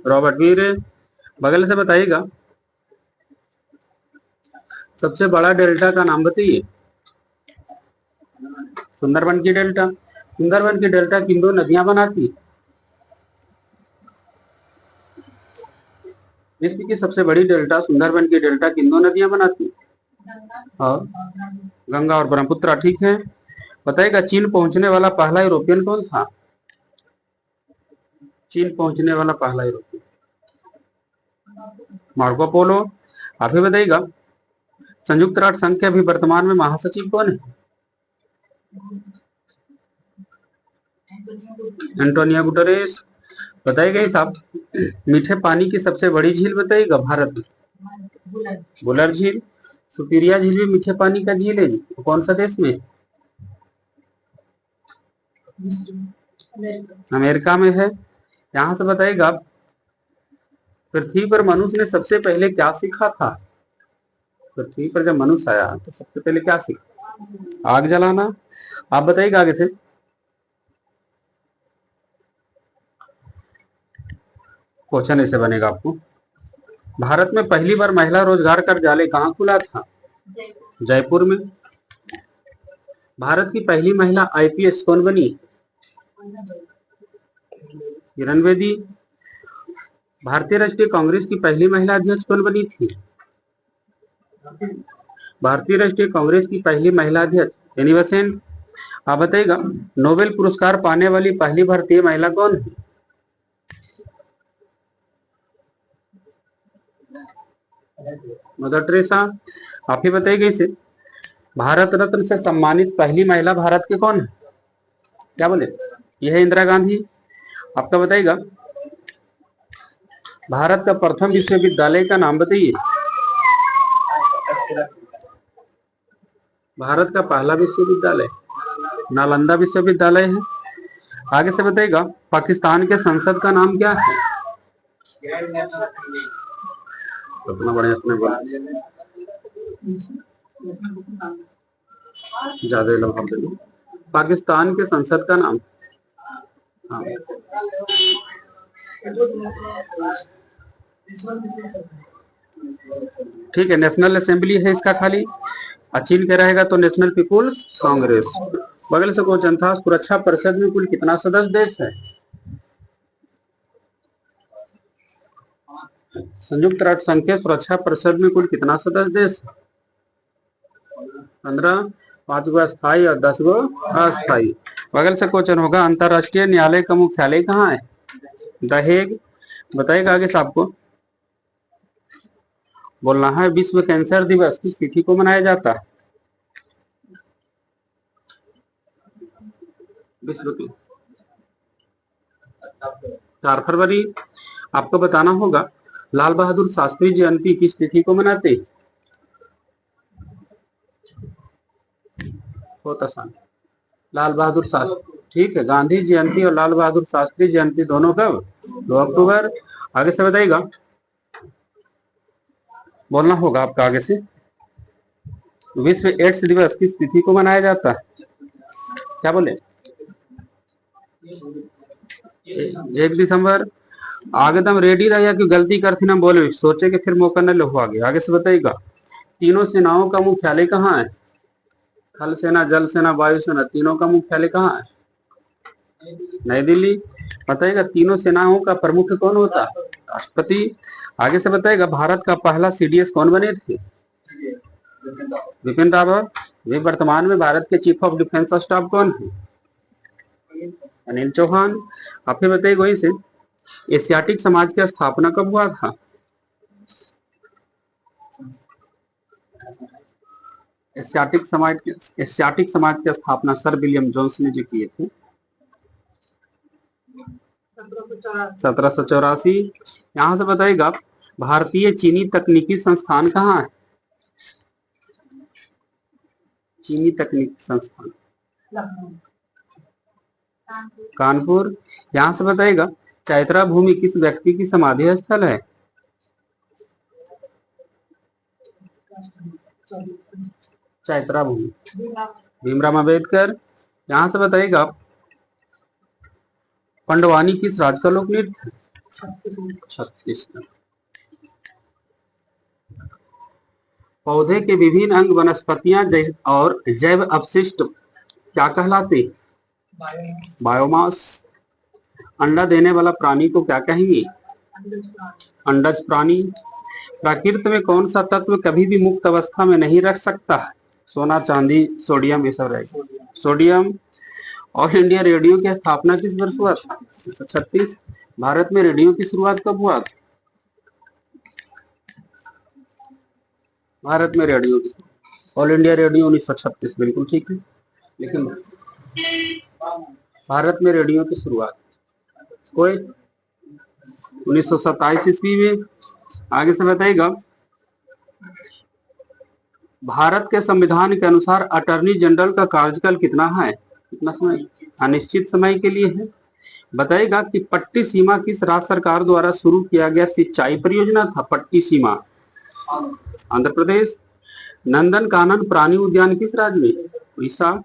रॉबर्ट वीर। बगल से बताइएगा सबसे बड़ा डेल्टा का नाम बताइए। सुंदरबन की डेल्टा। सुंदरबन की डेल्टा किन दो नदियां बनाती है? विश्व की सबसे बड़ी डेल्टा सुंदरबन की डेल्टा किन दो नदियां बनाती है? और गंगा और ब्रह्मपुत्र। ठीक है। बताइएगा चीन पहुंचने वाला पहला यूरोपियन कौन था? चीन पहुंचने वाला पहला यूरोपियन मार्को पोलो। आप ही बताइएगा संयुक्त राष्ट्र संघ के अभी वर्तमान में महासचिव कौन है? Antonio Guterres. बताइएगा साहब मीठे पानी की सबसे बड़ी झील बताइएगा भारत में। बुलर झील। सुपीरिया झील भी मीठे पानी का झील है जी। तो कौन सा देश में? अमेरिका में है। यहां से बताइएगा पृथ्वी पर मनुष्य ने सबसे पहले क्या सीखा था? पृथ्वी पर जब मनुष्य आया तो सबसे पहले क्या सीखा? आग जलाना। आप बताइएगा आगे से। क्वेश्चन ऐसे बनेगा आपको। भारत में पहली बार महिला रोजगार कार्यालय कहाँ खुला था? जयपुर में। भारत की पहली महिला आईपीएस कौन बनी? किरण बेदी। भारतीय राष्ट्रीय कांग्रेस की पहली महिला अध्यक्ष कौन बनी थी? भारतीय राष्ट्रीय कांग्रेस की पहली महिला अध्यक्ष एनी बेसेंट। आप बताइएगा नोबेल पुरस्कार पाने वाली पहली भारतीय महिला कौन है? Mother Teresa. आप ही बताइएगा इसे। भारत रत्न से सम्मानित पहली महिला भारत के कौन है? क्या बोले? यह है इंदिरा गांधी। आपका बताइएगा भारत का प्रथम विश्वविद्यालय का नाम बताइए। भारत का पहला विश्वविद्यालय नालंदा विश्वविद्यालय है। आगे से बताइएगा पाकिस्तान के संसद का नाम क्या है? उतना बढ़िया अपने बोला ज्यादा लोग। पाकिस्तान के संसद का नाम। हाँ। ठीक है। नेशनल असेंबली है इसका खाली। चीन का रहेगा तो नेशनल पीपुल्स कांग्रेस। बगल से क्वेश्चन था, सुरक्षा परिषद में कुल कितना सदस्य देश है? संयुक्त राष्ट्र संघ के सुरक्षा परिषद में कुल कितना सदस्य देश? 15, 5 गो स्थायी और 10 गो अस्थायी। बगल से क्वेश्चन होगा, अंतरराष्ट्रीय न्यायालय का मुख्यालय कहाँ है? दहेग। बताइएगा आगे से आपको बोलना है। विश्व कैंसर दिवस किस तिथि को मनाया जाता है? विश्व की 4 फरवरी। आपको बताना होगा, लाल बहादुर शास्त्री जयंती किस तिथि को मनाते हैं? बहुत आसान, लाल बहादुर शास्त्री, ठीक है। गांधी जयंती और लाल बहादुर शास्त्री जयंती दोनों कब? 2 अक्टूबर। आगे से बताइएगा, बोलना होगा आपका आगे से। विश्व एड्स दिवस किस तिथि को मनाया जाता है? क्या बोले? 1 दिसंबर। आगे दम रेडी रहिए कि गलती करती ना बोले, सोचे कि फिर मौका न लो आगे। आगे से बताइएगा, तीनों सेनाओं का मुख्यालय कहाँ है? थल सेना, जल सेना, वायु सेना, तीनों का मुख्यालय कहाँ है? नई दिल्ली। बताइएगा, तीनों सेनाओं का प्रमुख कौन होता है? राष्ट्रपति। आगे से बताइएगा, भारत का पहला सीडीएस कौन बने थे? बिपिन रावत। वे वर्तमान में भारत के चीफ ऑफ डिफेंस स्टाफ कौन है? अनिल चौहान। आप फिर बताइए वही से, एशियाटिक समाज की स्थापना कब हुआ था? एशियाटिक समाज की स्थापना सर विलियम जोन्स ने जो किए थे 1784। यहां से बताइएगा, भारतीय चीनी तकनीकी संस्थान कहाँ है? चीनी तकनीकी संस्थान कानपुर। यहां से बताइएगा, चैत्रा भूमि किस व्यक्ति की समाधि स्थल है? चैत्रा भूमि भीमराव अम्बेडकर। यहां से बताइएगा, पंडवानी किस राज्य का लोक नृत्य? छत्तीसगढ़। पौधे के विभिन्न अंग वनस्पतियां और जैव अपशिष्ट क्या कहलाते? बायोमास। अंडा देने वाला प्राणी को क्या कहेंगे? अंडज प्राणी। प्रकृति में कौन सा तत्व कभी भी मुक्त अवस्था में नहीं रख सकता है? सोना, चांदी, सोडियम, ये सब रहेगा। सोडियम। ऑल इंडिया रेडियो की स्थापना किस वर्ष हुआ था? 1936। भारत में रेडियो की शुरुआत कब हुआ था? भारत में रेडियो की ऑल इंडिया रेडियो 1936, बिल्कुल ठीक है। लेकिन भारत में रेडियो की शुरुआत कोई 1927 ईस्वी में। आगे से बताइएगा, भारत के संविधान के अनुसार अटॉर्नी जनरल का कार्यकाल कितना है? कितना समय? अनिश्चित समय के लिए है। बताइएगा कि पट्टी सीमा किस राज्य सरकार द्वारा शुरू किया गया सिंचाई परियोजना था? पट्टी सीमा आंध्र प्रदेश। नंदन कानन प्राणी उद्यान किस राज्य में? उड़ीसा।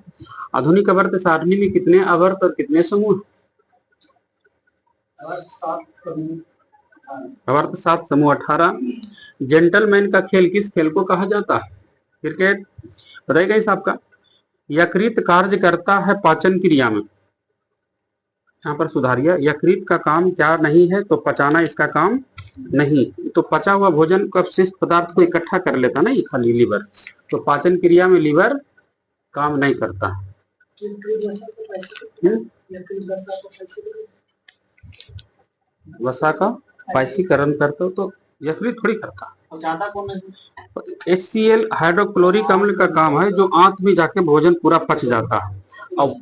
आधुनिक आवर्त सारणी में कितने आवर्त और कितने समूह? आवर्त 7, समूह 18। जेंटलमैन का खेल किस खेल को कहा जाता है? क्रिकेट। बताइएगा इस आपका, यकृत कार्य करता है पाचन क्रिया में। यहाँ पर सुधारिए, यकृत का काम क्या नहीं है? तो पचाना इसका काम नहीं। तो पचा हुआ भोजन को अपशिष्ट पदार्थ को इकट्ठा कर लेता ना, ये खाली लीवर। तो पाचन क्रिया में लीवर काम नहीं करता। वसा का पाइसीकरण करता हो तो यकृत थोड़ी करता। HCl हाइड्रोक्लोरिक अम्ल का काम है, जो आंत में जाके भोजन पूरा पच जाता है और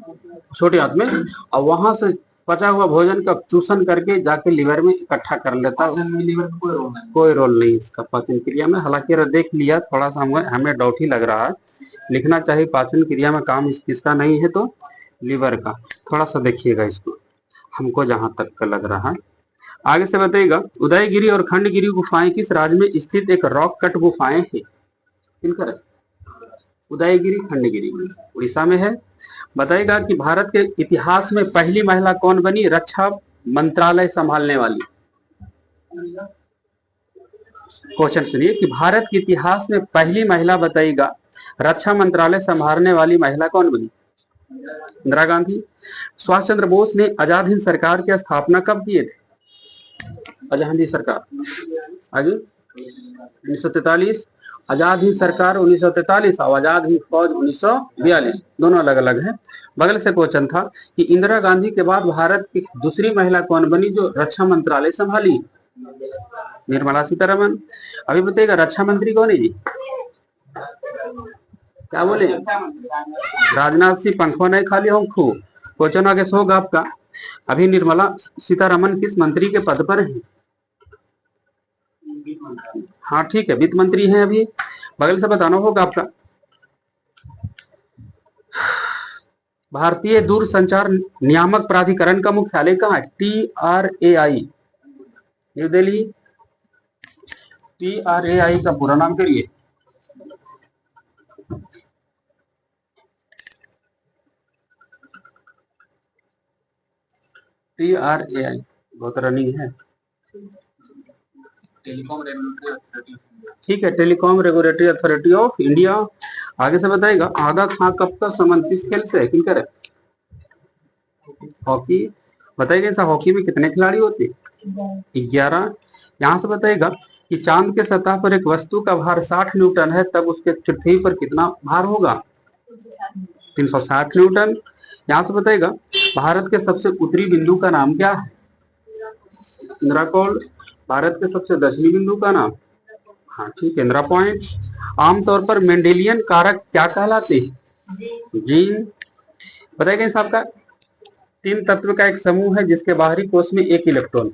छोटे आंत में, और वहां से पचा हुआ भोजन का चूषण करके जाके लीवर में इकट्ठा कर लेता है। लीवर में कोई रोल नहीं इसका पाचन क्रिया में। हालांकि देख लिया, थोड़ा सा हमें डाउट ही लग रहा है। लिखना चाहिए पाचन क्रिया में काम किसका नहीं है, तो लीवर का। थोड़ा सा देखिएगा इसको, हमको जहां तक का लग रहा है। आगे से बताइएगा, उदयगिरी और खंडगिरी गुफाएं किस राज्य में स्थित एक रॉक कट गुफाएं हैं? किनकर? उदयगिरी, खंडगिरी उड़ीसा में है। बताइएगा कि भारत के इतिहास में पहली महिला कौन बनी रक्षा मंत्रालय संभालने वाली? क्वेश्चन सुनिए कि भारत के इतिहास में पहली महिला, बताइएगा, रक्षा मंत्रालय संभालने वाली महिला कौन बनी? इंदिरा गांधी। सुभाष चंद्र बोस ने आजाद हिंद सरकार की स्थापना कब किए थे? आजाद हिंद सरकार आगे 1943, आजाद हिंद सरकार 1943 और आजाद हिंद फौज 1942, दोनों अलग अलग हैं। बगल से क्वेश्चन था कि इंदिरा गांधी के बाद भारत की दूसरी महिला कौन बनी जो रक्षा मंत्रालय संभाली? निर्मला सीतारमन। अभी बताइएगा रक्षा मंत्री कौन है जी? क्या बोले? राजनाथ सिंह। पंखों नहीं खाली होंखू। क्वेश्चन आगे होगा आपका, अभी निर्मला सीतारमन किस मंत्री के पद पर है? हाँ ठीक है, वित्त मंत्री हैं अभी। बगल से बताना होगा आपका, भारतीय दूरसंचार नियामक प्राधिकरण का मुख्यालय कहाँ है? TRAI, new Delhi. TRAI का पूरा नाम करिए। TRAI बहुत रनिंग है। टेलीकॉम रेगुलेटरी अथॉरिटी, ठीक है, telecom regulatory authority of India. आगे से बताएगा आगा खां कब का संबंध किस खेल से है? किनकर है? हॉकी। बताइएगा ऐसा हॉकी में कितने खिलाड़ी होते? 11। यहाँ से बताएगा कि चांद के सतह पर एक वस्तु का भार 60 न्यूटन है, तब उसके पृथ्वी पर कितना भार होगा? 360 न्यूटन। यहाँ से बताएगा भारत के सबसे उत्तरी बिंदु का नाम क्या है? इंदिरा कौल। भारत के सबसे दक्षिणी बिंदु का नाम? हाँ ठीक है, इंदिरा पॉइंट। आमतौर पर मेंडेलियन कारक क्या कहलाते हैं? जीन। बताइएगा साहब का 3 तत्व का एक समूह है जिसके बाहरी कोश में 1 इलेक्ट्रॉन।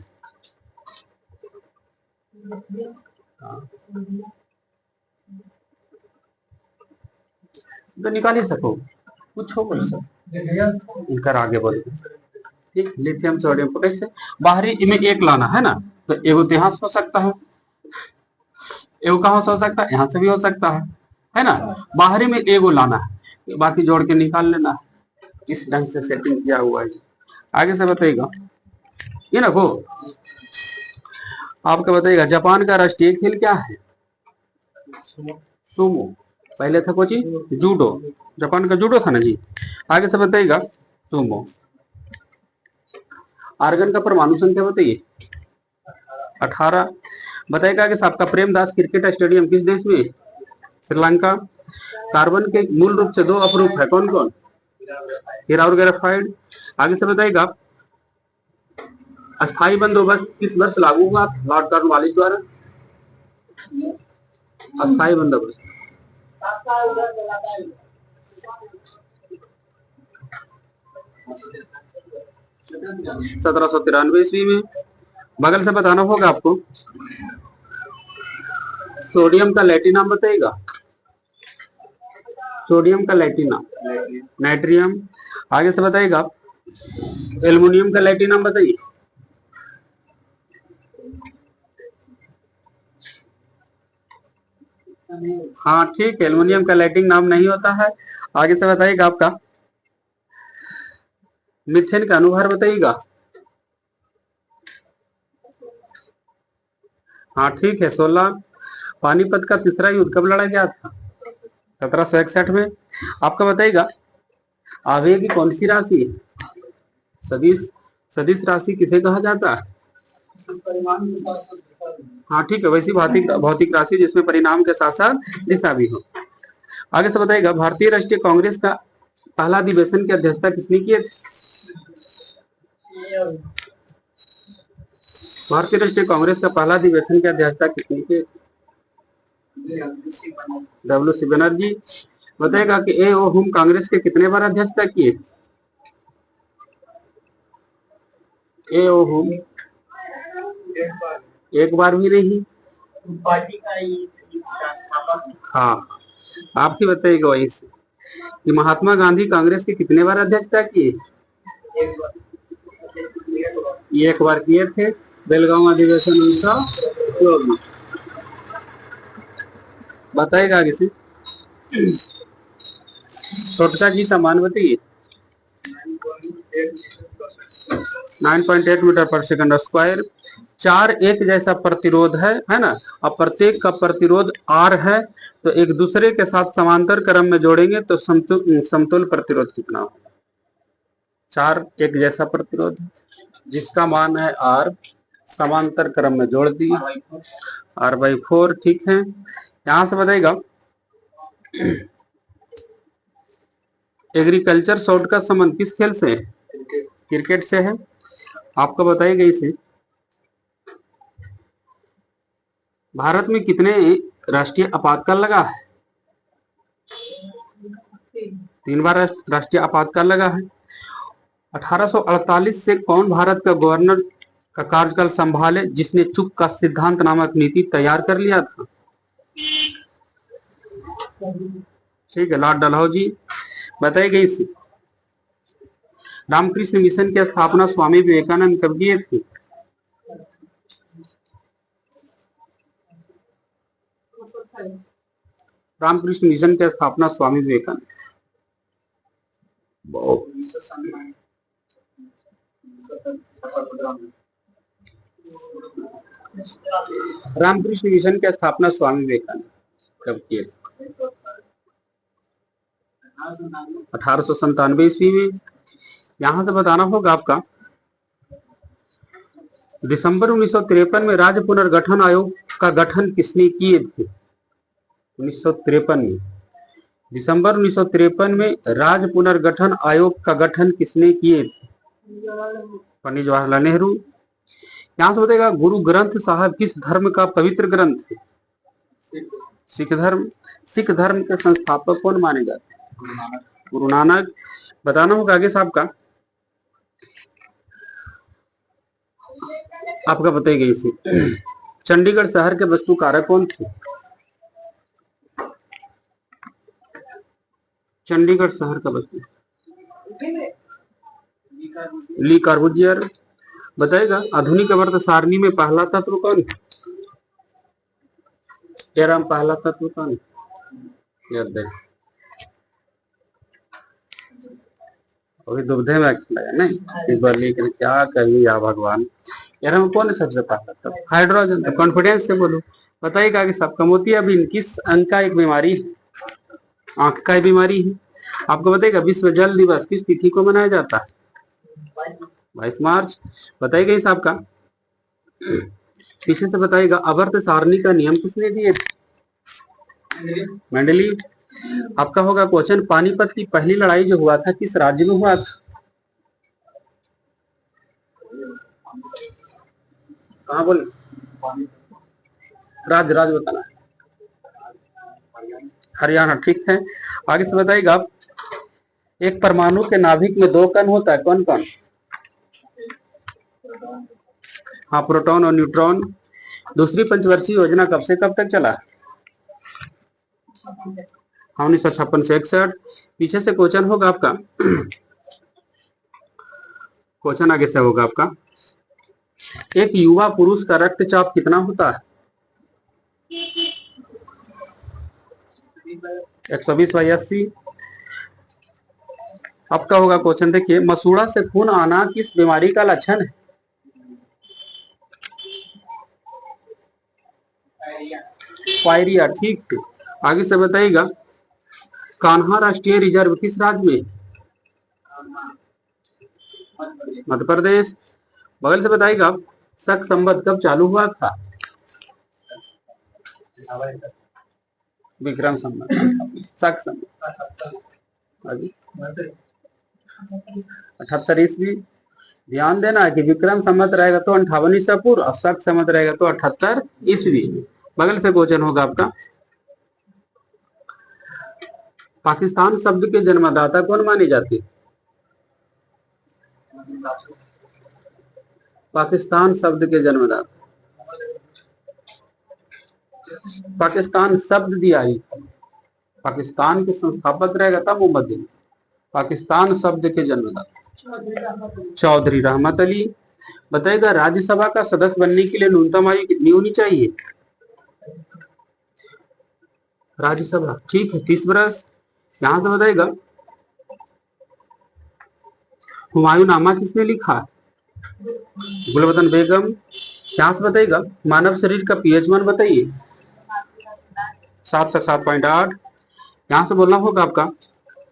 तो निकाल ही सको कुछ हो बोल सक इनका आगे बोलो। ठीक, लिथियम सोडियम पोटेशियम। बाहरी में 1 लाना है ना, तो एगो तो यहाँ से हो सकता है, एगो कहाँ से हो सकता है? यहाँ से भी हो सकता है ना। बाहरी में एगो लाना है, बाकी जोड़ के निकाल लेना है। इस ढंग से सेटिंग किया हुआ है। आगे से बताइएगा ये ना को आपका बताइएगा जापान का राष्ट्रीय खेल क्या है? सुमो। पहले था कोची जूडो, जापान का जूडो था ना जी। आगे से बताइएगा सुमो। आर्गन का परमाणु संख्या बताइए? 18। बताएगा कि आपका प्रेमदास क्रिकेट स्टेडियम किस देश में? श्रीलंका। कार्बन के मूल रूप से 2 अपरूप है, कौन कौन? हीरा और ग्रेफाइट। आगे से बताइएगा अस्थायी बंदोबस्त किस वर्ष लागू हुआ लॉर्ड कॉर्नवालिस द्वारा? अस्थायी बंदोबस्त 1793 ईस्वी में। बगल से बताना होगा आपको सोडियम का लैटिन नाम बताइएगा? सोडियम का लैटिन नाम नाइट्रियम। आगे से बताइएगा एल्युमिनियम का लैटिन नाम बताइए? हाँ ठीक है, एल्युमिनियम का लैटिन नाम नहीं होता है। आगे से बताइएगा आपका मीथेन का अनुभार बताइएगा? हाँ ठीक है, 16। पानीपत का तीसरा युद्ध कब लड़ा गया था? 1761 में। आपका बताइएगा आवेग की कौन सी राशि है? सदिश। सदिश राशि किसे कहा जाता है? हाँ ठीक है, वैसी भौतिक राशि जिसमें परिणाम के साथ साथ दिशा भी हो। आगे से बताइएगा भारतीय राष्ट्रीय कांग्रेस का पहला अधिवेशन की अध्यक्षता किसने की? भारतीय राष्ट्रीय कांग्रेस का पहला अधिवेशन की अध्यक्षता किसने की? WC बनर्जी। बताएगा कि ए ओ हुम कांग्रेस के कितने बार अध्यक्षता किए? ए ओ हुम एक बार भी नहीं। पार्टी का हाँ, आप ही बताइएगा वही से कि महात्मा गांधी कांग्रेस के कितने बार अध्यक्षता किए? एक बार किए थे, बेलगांव अधिवेशन 1924। बताएगा आगे से छोटका जी का मान बताइए? 9.8 मीटर पर सेकंड स्क्वायर। 4 एक जैसा प्रतिरोध है ना। अब प्रत्येक का प्रतिरोध R है, तो एक दूसरे के साथ समांतर क्रम में जोड़ेंगे तो समतुल्य प्रतिरोध कितना होगा? 4 एक जैसा प्रतिरोध जिसका मान है R, समांतर क्रम में जोड़ दी R/4। ठीक है, यहां से बताइएगा एग्रीकल्चर शॉर्ट का संबंध किस खेल से है? क्रिकेट से है। आपको बताइएगा इसे भारत में कितने राष्ट्रीय आपातकाल लगा है? 3 बार राष्ट्रीय आपातकाल लगा है। 1848 से कौन भारत का गवर्नर का कार्यकाल संभाले जिसने चुप का सिद्धांत नामक नीति तैयार कर लिया था? ठीक है, लॉर्ड डलहौजी। बताइएगा इसे रामकृष्ण मिशन की स्थापना स्वामी विवेकानंद कब किए थे? रामकृष्ण मिशन की स्थापना स्वामी विवेकानंद रामकृष्ण मिशन की स्थापना स्वामी विवेकानंद कब किए? 1897 ईस्वी में। यहां से बताना होगा आपका दिसंबर 1953 में राज्य पुनर्गठन आयोग का गठन किसने किए थे? 1953 में, दिसंबर 1953 में राज्य पुनर्गठन आयोग का गठन किसने किए थे? पंडित जवाहरलाल नेहरू। यहां से बताएगा गुरु ग्रंथ साहब किस धर्म का पवित्र ग्रंथ है? सिख धर्म। सिख धर्म के संस्थापक कौन माने जाते हैं? गुरु नानक। बताना होगा आगे साहब का आपका बताइएगा इसे चंडीगढ़ शहर के वास्तुकारक कौन थे? चंडीगढ़ शहर का वास्तु ली कार्बूजियर। बताएगा आधुनिक अवर्त सारणी में पहला तत्व कौन है? एरम पहला तत्व कौन है? याद देख अभी दुबधे में लगा नहीं इस बार, लेकिन क्या कही या भगवान। एरम कौन है सबसे पहला तत्व? हाइड्रोजन। तो कॉन्फिडेंस से बोलो। बताइएगा कि सबका मोतियाबिंद किस अंग का एक बीमारी है? आंख का बीमारी है। आपको बताइएगा विश्व जल दिवस किस तिथि को मनाया जाता है? 22 मार्च। बताइएगा इस आपका पीछे से बताइएगा अवर्त सारणी का नियम किसने दिए थे? मेंडलीव। आपका होगा क्वेश्चन पानीपत की पहली लड़ाई जो हुआ था किस राज्य में हुआ था? कहाँ बोले? राज्य राज्य बताना। हरियाणा। ठीक है, आगे से बताइएगा एक परमाणु के नाभिक में 2 कण होता है, कौन कौन? हाँ, प्रोटॉन और न्यूट्रॉन। दूसरी पंचवर्षीय योजना कब से कब तक चला? हाँ, 1956 से 61। पीछे से क्वेश्चन होगा आपका क्वेश्चन आगे से होगा आपका एक युवा पुरुष का रक्तचाप कितना होता है? 120/80। आपका होगा क्वेश्चन देखिए मसूड़ा से खून आना किस बीमारी का लक्षण है? पायरिया। ठीक है, आगे से बताइएगा कान्हा राष्ट्रीय रिजर्व किस राज्य में? मध्य प्रदेश। बगल से बताइएगा शक संवत कब चालू हुआ था? विक्रम संवत। शक संवत 78 ईस्वी। ध्यान देना कि विक्रम संवत रहेगा तो 58 ईसा पूर्व और शक संवत रहेगा तो 78 ईस्वी। बगल से क्वेश्चन होगा आपका पाकिस्तान शब्द के जन्मदाता कौन माने जाते? पाकिस्तान शब्द के जन्मदाता पाकिस्तान शब्द दिया ही पाकिस्तान के संस्थापक रहेगा था मोहम्मद अली। पाकिस्तान शब्द के जन्मदाता चौधरी रहमत अली। बताइएगा राज्यसभा का सदस्य बनने के लिए न्यूनतम आयु कितनी होनी चाहिए? राज्यसभा। ठीक है, 30 वर्ष। यहां से बताइएगा हुमायूं नामा किसने लिखा? गुलबदन बेगम। यहां से बताइएगा मानव शरीर का पीएच मान बताइए। 7 से 7.8। यहां से बोलना होगा आपका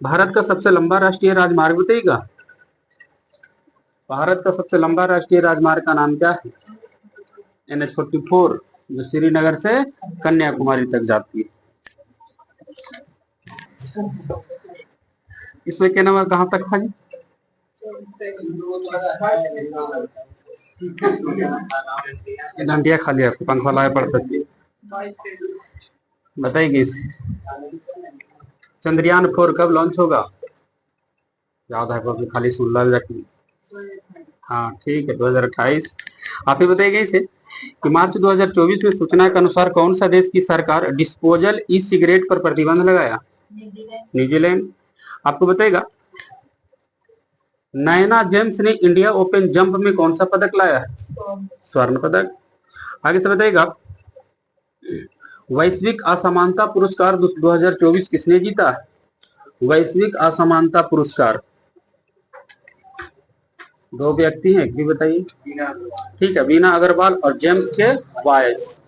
भारत का सबसे लंबा राष्ट्रीय राजमार्ग बताइएगा। भारत का सबसे लंबा राष्ट्रीय राजमार्ग का नाम क्या है? NH-44, जो श्रीनगर से कन्याकुमारी तक जाती है। इसमें क्या नाम है, कहाँ तक था जी? डंडिया खा लिया, पंखा लाया पड़ सकती है। बताइए चंद्रयान 4 कब लॉन्च होगा? याद है कभी, खाली सुन ला जाती। हाँ ठीक है, 2028। आप ही बताइए इसे कि मार्च 2024 में सूचना के अनुसार कौन सा देश की सरकार डिस्पोजल ई सिगरेट पर प्रतिबंध लगाया? न्यूजीलैंड। आपको बताएगा नयना जेम्स ने इंडिया ओपन जंप में कौन सा पदक लाया है? स्वर्ण पदक। आगे से बताइएगा वैश्विक असमानता पुरस्कार 2024 किसने जीता? वैश्विक असमानता पुरस्कार दो व्यक्ति हैं, भी बताइए। ठीक है, वीना अग्रवाल और जेम्स के वायस।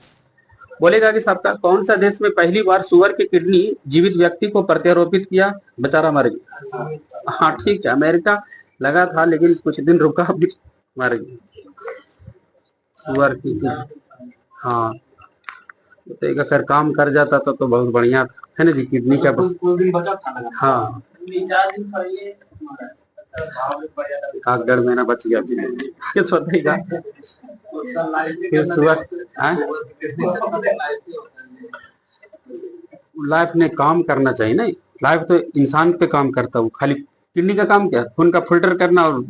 बोलेगा कि सबका कौन सा देश में पहली बार सुअर की किडनी जीवित व्यक्ति को प्रत्यारोपित किया, बेचारा मर गया? हाँ ठीक है, अमेरिका लगा था लेकिन कुछ दिन रुका, मर गया सुअर की। हाँ बताइएगा, अगर काम कर जाता तो बहुत बढ़िया था, है ना जी, किडनी का बचा था। हाँ 1.5 महीना बच गया। किस बताइएगा फिर सुअर लाइफ ने काम करना चाहिए ना, लाइफ तो इंसान पे काम करता हूँ, खाली किडनी का काम क्या, खून का फिल्टर करना और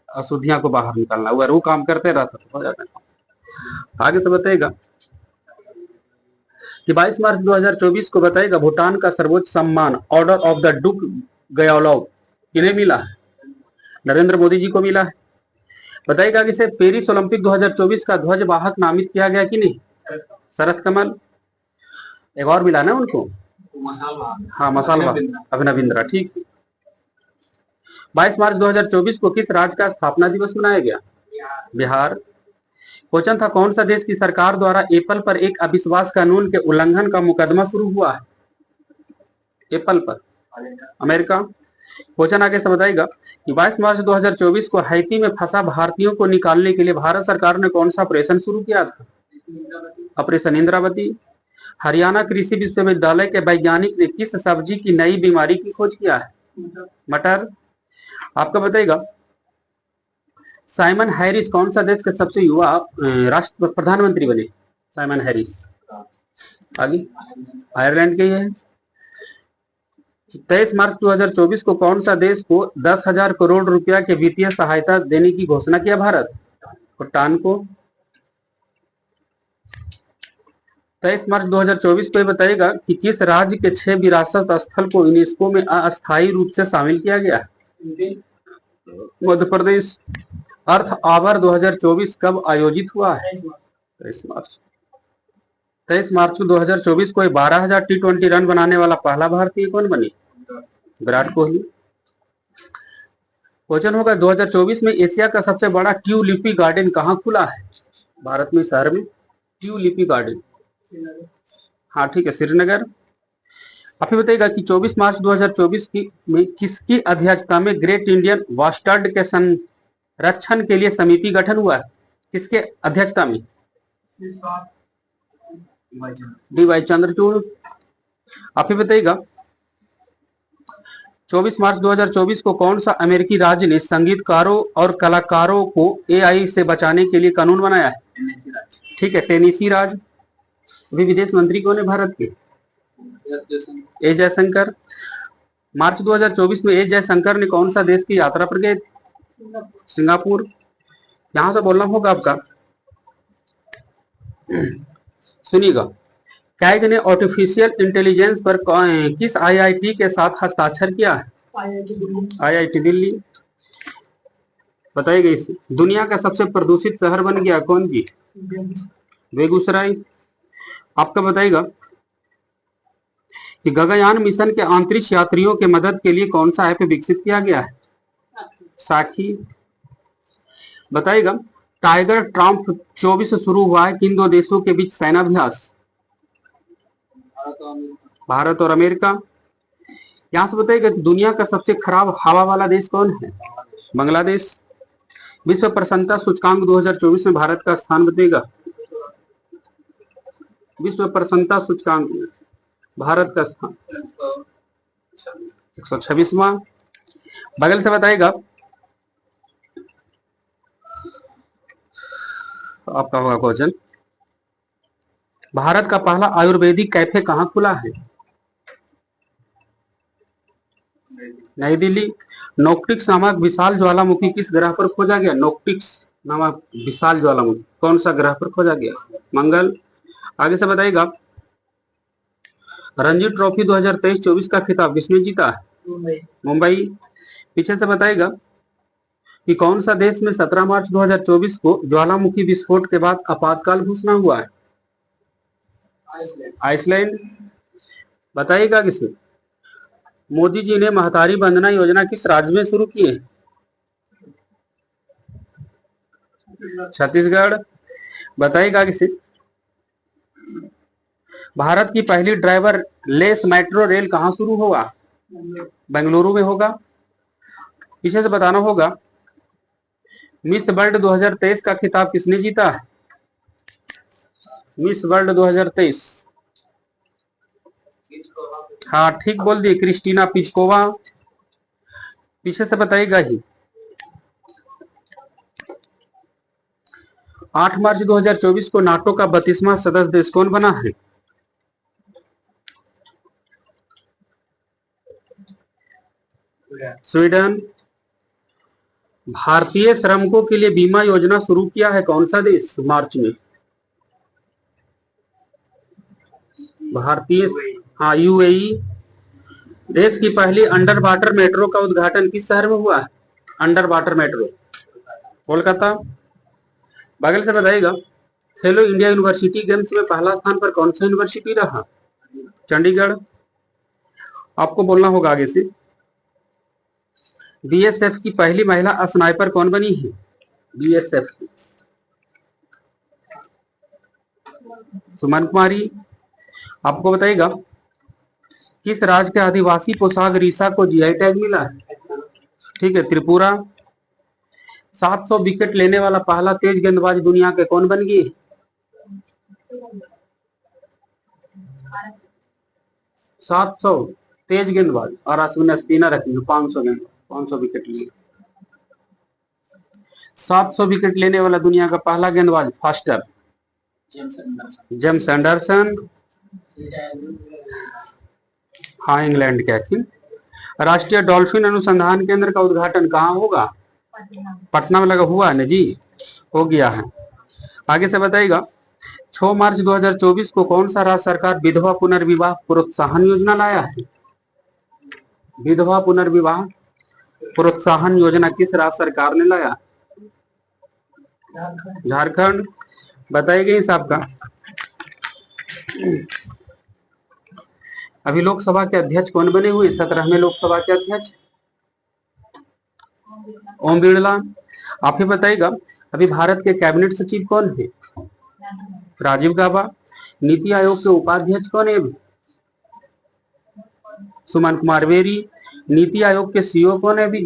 अशुद्धियां को बाहर निकालना, अगर वो काम करते रहता तो हो जाता। आगे से बताएगा कि 22 मार्च 2024 को बताएगा भूटान का सर्वोच्च सम्मान ऑर्डर ऑफ द डुक गयालोव किन्हें मिला है? नरेंद्र मोदी जी को मिला है। बताइएगा कि इसे पेरिस ओलंपिक 2024 का ध्वज वाहक नामित किया गया कि नहीं? शरद कमल। एक और मिला ना उनको, हाँ मसाल अभिनव बिंद्रा। ठीक है, 22 मार्च 2024 को किस राज्य का स्थापना दिवस मनाया गया? बिहार। क्वेश्चन था कौन सा देश की सरकार द्वारा एप्पल पर एक अविश्वास कानून के उल्लंघन का मुकदमा शुरू हुआ है? एप्पल पर अमेरिका। क्वेश्चन आगे से बताएगा कि 22 मार्च 2024 को हैती में फंसा भारतीयों को निकालने के लिए भारत सरकार ने कौन सा ऑपरेशन शुरू किया था? ऑपरेशन इंद्रावती। हरियाणा कृषि विश्वविद्यालय के वैज्ञानिक ने किस सब्जी की नई बीमारी की खोज किया है? मटर। आपका बताएगा साइमन हैरिस कौन सा देश के सबसे युवा राष्ट्र प्रधानमंत्री बने? Simon Harris. आगे आयरलैंड के है। 23 मार्च 2024 को कौन सा देश को 10,000 करोड़ रुपया के वित्तीय सहायता देने की घोषणा किया भारत? भूटान को। 23 मार्च 2024 को बताइएगा कि किस राज्य के 6 विरासत स्थल को यूनेस्को में अस्थायी रूप से शामिल किया गया? मध्य प्रदेश। अर्थ आवर 2024 कब आयोजित हुआ है? 23 मार्च 2024 को 12,000 T20 रन बनाने वाला पहला भारतीय कौन बने? विराट कोहली। क्वेश्चन होगा 2024 में एशिया का सबसे बड़ा ट्यूलिपी गार्डन कहाँ खुला है? भारत में शहर में ट्यूलिपी गार्डन। हाँ ठीक है, श्रीनगर। आप बताइएगा कि 24 मार्च 2024 में किसकी अध्यक्षता में ग्रेट इंडियन वास्टर्ड के संरक्षण के लिए समिति गठन हुआ है? किसके अध्यक्षता में? डी.वाई. चंद्रचूड़। आप बताइएगा 24 मार्च 2024 को कौन सा अमेरिकी राज्य ने संगीतकारों और कलाकारों को एआई से बचाने के लिए कानून बनाया है? ठीक है, टेनेसी राज्य। अभी विदेश मंत्री कौन है भारत के? ए जयशंकर। मार्च 2024 में ए जयशंकर ने कौन सा देश की यात्रा पर गए? सिंगापुर। यहां से बोलना होगा आपका, सुनिएगा कैग ने आर्टिफिशियल इंटेलिजेंस पर किस आईआईटी के साथ हस्ताक्षर किया है? आईआईटी दिल्ली। बताइएगा इस दुनिया का सबसे प्रदूषित शहर बन गया कौन जी? बेगूसराय। आपका बताइएगा कि गगनयान मिशन के अंतरिक्ष यात्रियों के मदद के लिए कौन सा ऐप विकसित किया गया है? साखी। बताइएगा टाइगर ट्राम्प 24 से शुरू हुआ है किन दो देशों के बीच सैनाभ्यास? भारत और अमेरिका। यहां से बताइएगा दुनिया का सबसे खराब हवा वाला देश कौन है? बांग्लादेश। विश्व प्रसन्नता सूचकांक 2024 में भारत का स्थान बताइएगा। विश्व प्रसन्नता सूचकांक में भारत का स्थान 126वां। बगल से बताइएगा आपका होगा क्वेश्चन, भारत का पहला आयुर्वेदिक कैफे कहाँ खुला है? नई दिल्ली। नोक्टिक्स नामक विशाल ज्वालामुखी किस ग्रह पर खोजा गया? नोक्टिक्स नामक विशाल ज्वालामुखी कौन सा ग्रह पर खोजा गया? मंगल। आगे से बताइएगा, रणजी ट्रॉफी 2023-24 का खिताब किसने जीता है? मुंबई। पीछे से बताइएगा कि कौन सा देश में 17 मार्च 2024 को ज्वालामुखी विस्फोट के बाद आपातकाल घोषणा हुआ है? आइसलैंड। बताइएगा किसे, मोदी जी ने महतारी वंदना योजना किस राज्य में शुरू की है? छत्तीसगढ़। बताइएगा किसे, भारत की पहली ड्राइवर लेस मेट्रो रेल कहां शुरू होगा? बेंगलुरु में होगा। पीछे से बताना होगा, मिस वर्ल्ड 2023 का खिताब किसने जीता है? मिस वर्ल्ड 2023, हाँ ठीक बोल दिए, क्रिस्टीना पिचकोवा। पीछे से बताइएगा ही, 8 मार्च 2024 को नाटो का 32वां सदस्य देश कौन बना है? स्वीडन। भारतीय श्रमिकों के लिए बीमा योजना शुरू किया है कौन सा देश? मार्च में भारतीय, हाँ यूएई। देश की पहली अंडर वाटर मेट्रो का उद्घाटन किस शहर में हुआ है? Under water metro Kolkata. बगल से बताइएगा, खेलो इंडिया यूनिवर्सिटी गेम्स में पहला स्थान पर कौन सा यूनिवर्सिटी रहा? चंडीगढ़। आपको बोलना होगा आगे से, बीएसएफ की पहली महिला स्नाइपर कौन बनी है? बीएसएफ की सुमन कुमारी। आपको बताइएगा, किस राज्य के आदिवासी पोशाक रीसा को जीआई टैग मिला है? ठीक है, त्रिपुरा। 700 विकेट लेने वाला पहला तेज गेंदबाज दुनिया के कौन बन गए? 700 तेज गेंदबाज, और अश्विन स्पिनर रखेंगे 500 गेंदबाज, 500 विकेट लिए। 700 विकेट लेने वाला दुनिया का पहला गेंदबाज फास्टर जेम्स एंडरसन, हाँ इंग्लैंड के अखिल। राष्ट्रीय डॉल्फिन अनुसंधान केंद्र का उद्घाटन कहाँ होगा? पटना में लगा हुआ है ना जी, हो गया है। आगे से बताइएगा, 6 मार्च 2024 को कौन सा राज्य सरकार विधवा पुनर्विवाह प्रोत्साहन योजना लाया है? विधवा पुनर्विवाह प्रोत्साहन योजना किस राज्य सरकार ने लाया? झारखंड। बताइएगा इस आपका, अभी लोकसभा के अध्यक्ष कौन बने हुए? 17वें लोकसभा के अध्यक्ष ओम बिरला। आप ही बताइएगा, अभी भारत के कैबिनेट सचिव कौन है? राजीव गाबा। नीति आयोग के उपाध्यक्ष कौन है? सुमन कुमार बेरी। नीति आयोग के सीईओ कौन है? अभी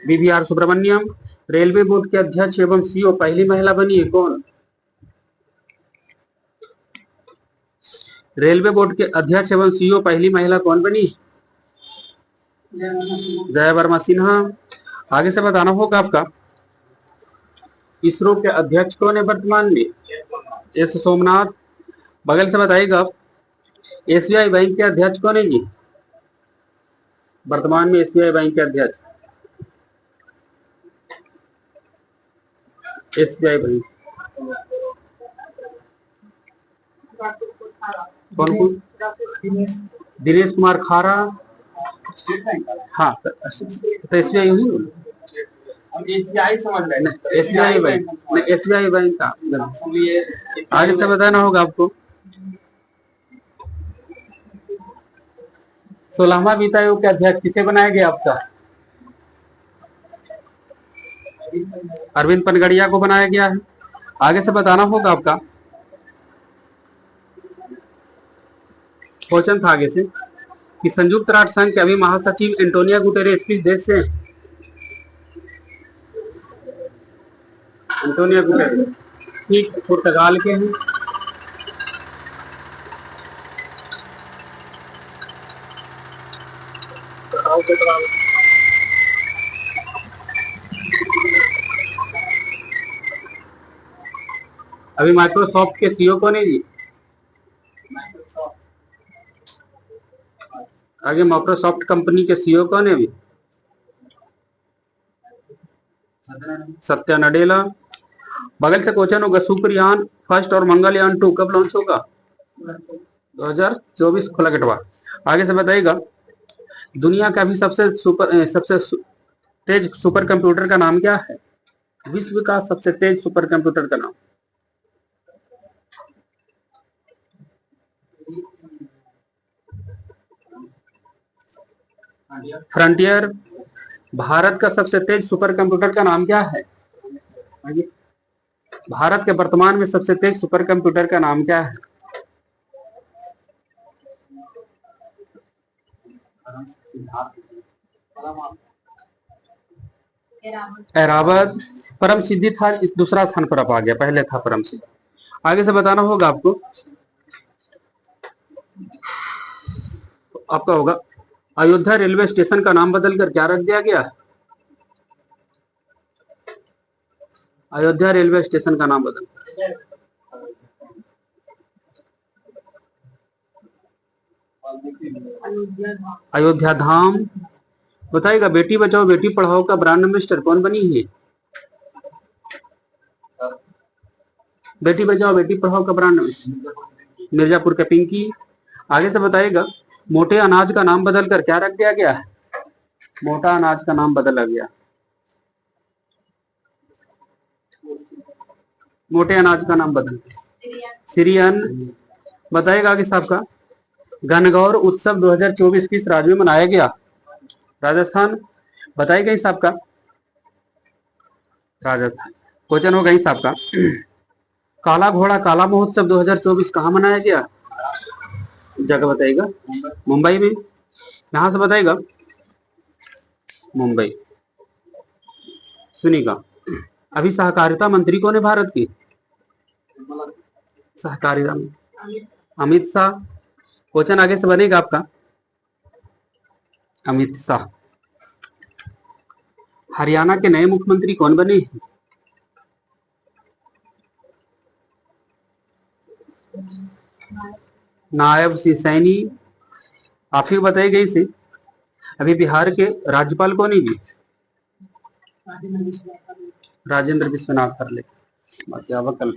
बीवीआर सुब्रमण्यम। रेलवे बोर्ड के अध्यक्ष एवं सीईओ पहली महिला बनी है कौन? रेलवे बोर्ड के अध्यक्ष एवं सीईओ पहली महिला कौन बनी? जया वर्मा सिन्हा। आगे से बताना होगा आपका, इसरो के अध्यक्ष कौन है वर्तमान में? एस सोमनाथ। बगल से बताइएगा, एसबीआई बैंक के अध्यक्ष कौन है जी? वर्तमान में एसबीआई बैंक के अध्यक्ष, एसबीआई बैंक कौन कौन? दिनेश कुमार खारा। हाँ तो एसबीआई हुई, एसबीआई समझ रहे, एसबीआई बैंक नहीं, एसबीआई बैंक का। आगे से बताना होगा आपको, 16वां वित्त आयोग के अध्यक्ष किसे बनाया गया आपका? अरविंद पनगड़िया को बनाया गया है। आगे से बताना होगा आपका, क्वेश्चन था आगे से, कि संयुक्त राष्ट्र संघ के अभी महासचिव एंटोनियो गुटेरेस किस देश से? एंटोनियो गुटेरेस ठीक पुर्तगाल के हैं। अभी माइक्रोसॉफ्ट के सीईओ कौन है जी? आगे माइक्रोसॉफ्ट कंपनी के सीईओ कौन है अभी? सत्या नडेला। बगल से क्वेश्चन होगा, शुक्रयान फर्स्ट और मंगलयान 2 कब लॉन्च होगा? 2024 खुला कटवा। आगे से बताइएगा, दुनिया का भी सबसे तेज सुपर कंप्यूटर का नाम क्या है? विश्व का सबसे तेज सुपर कंप्यूटर का नाम? फ्रंटियर। भारत का सबसे तेज सुपर कंप्यूटर का नाम क्या है? भारत के वर्तमान में सबसे तेज सुपर कंप्यूटर का नाम क्या है? एरावत। परम सिद्धि था, इस दूसरा स्थान पर अब आ गया, पहले था परम सिद्धि। आगे से बताना होगा आपको, आपका होगा अयोध्या रेलवे स्टेशन का नाम बदलकर क्या रख दिया गया? अयोध्या रेलवे स्टेशन का नाम बदल अयोध्या धाम। बताइएगा, बेटी बचाओ बेटी पढ़ाओ का ब्रांड एम्बेसडर कौन बनी है? बेटी बचाओ बेटी पढ़ाओ का ब्रांड मिर्जापुर के पिंकी। आगे से बताइएगा, मोटे अनाज का नाम बदलकर क्या रख दिया गया? मोटा अनाज का नाम बदला गया। मोटे अनाज का नाम बदल सीरियन। बताइएगा आगे साहब का, गणगौर उत्सव 2024 किस राज्य में मनाया गया? राजस्थान। बताइएगा इस साहब का, राजस्थान। क्वेश्चन होगा इस साहब का, काला घोड़ा काला महोत्सव 2024 कहाँ मनाया गया? जगह बताइएगा। मुंबई में। यहां से बताइएगा, मुंबई। सुनिएगा, अभी सहकारिता मंत्री कौन है भारत की? सहकारिता अमित शाह। क्वेश्चन आगे से बनेगा आपका, अमित शाह। हरियाणा के नए मुख्यमंत्री कौन बने हैं? नायब सिंह सैनी। आप ही बताइएगा इसे, अभी बिहार के राज्यपाल कौन है जी? राजेंद्र विश्वनाथ हरले। बाकी आवकल।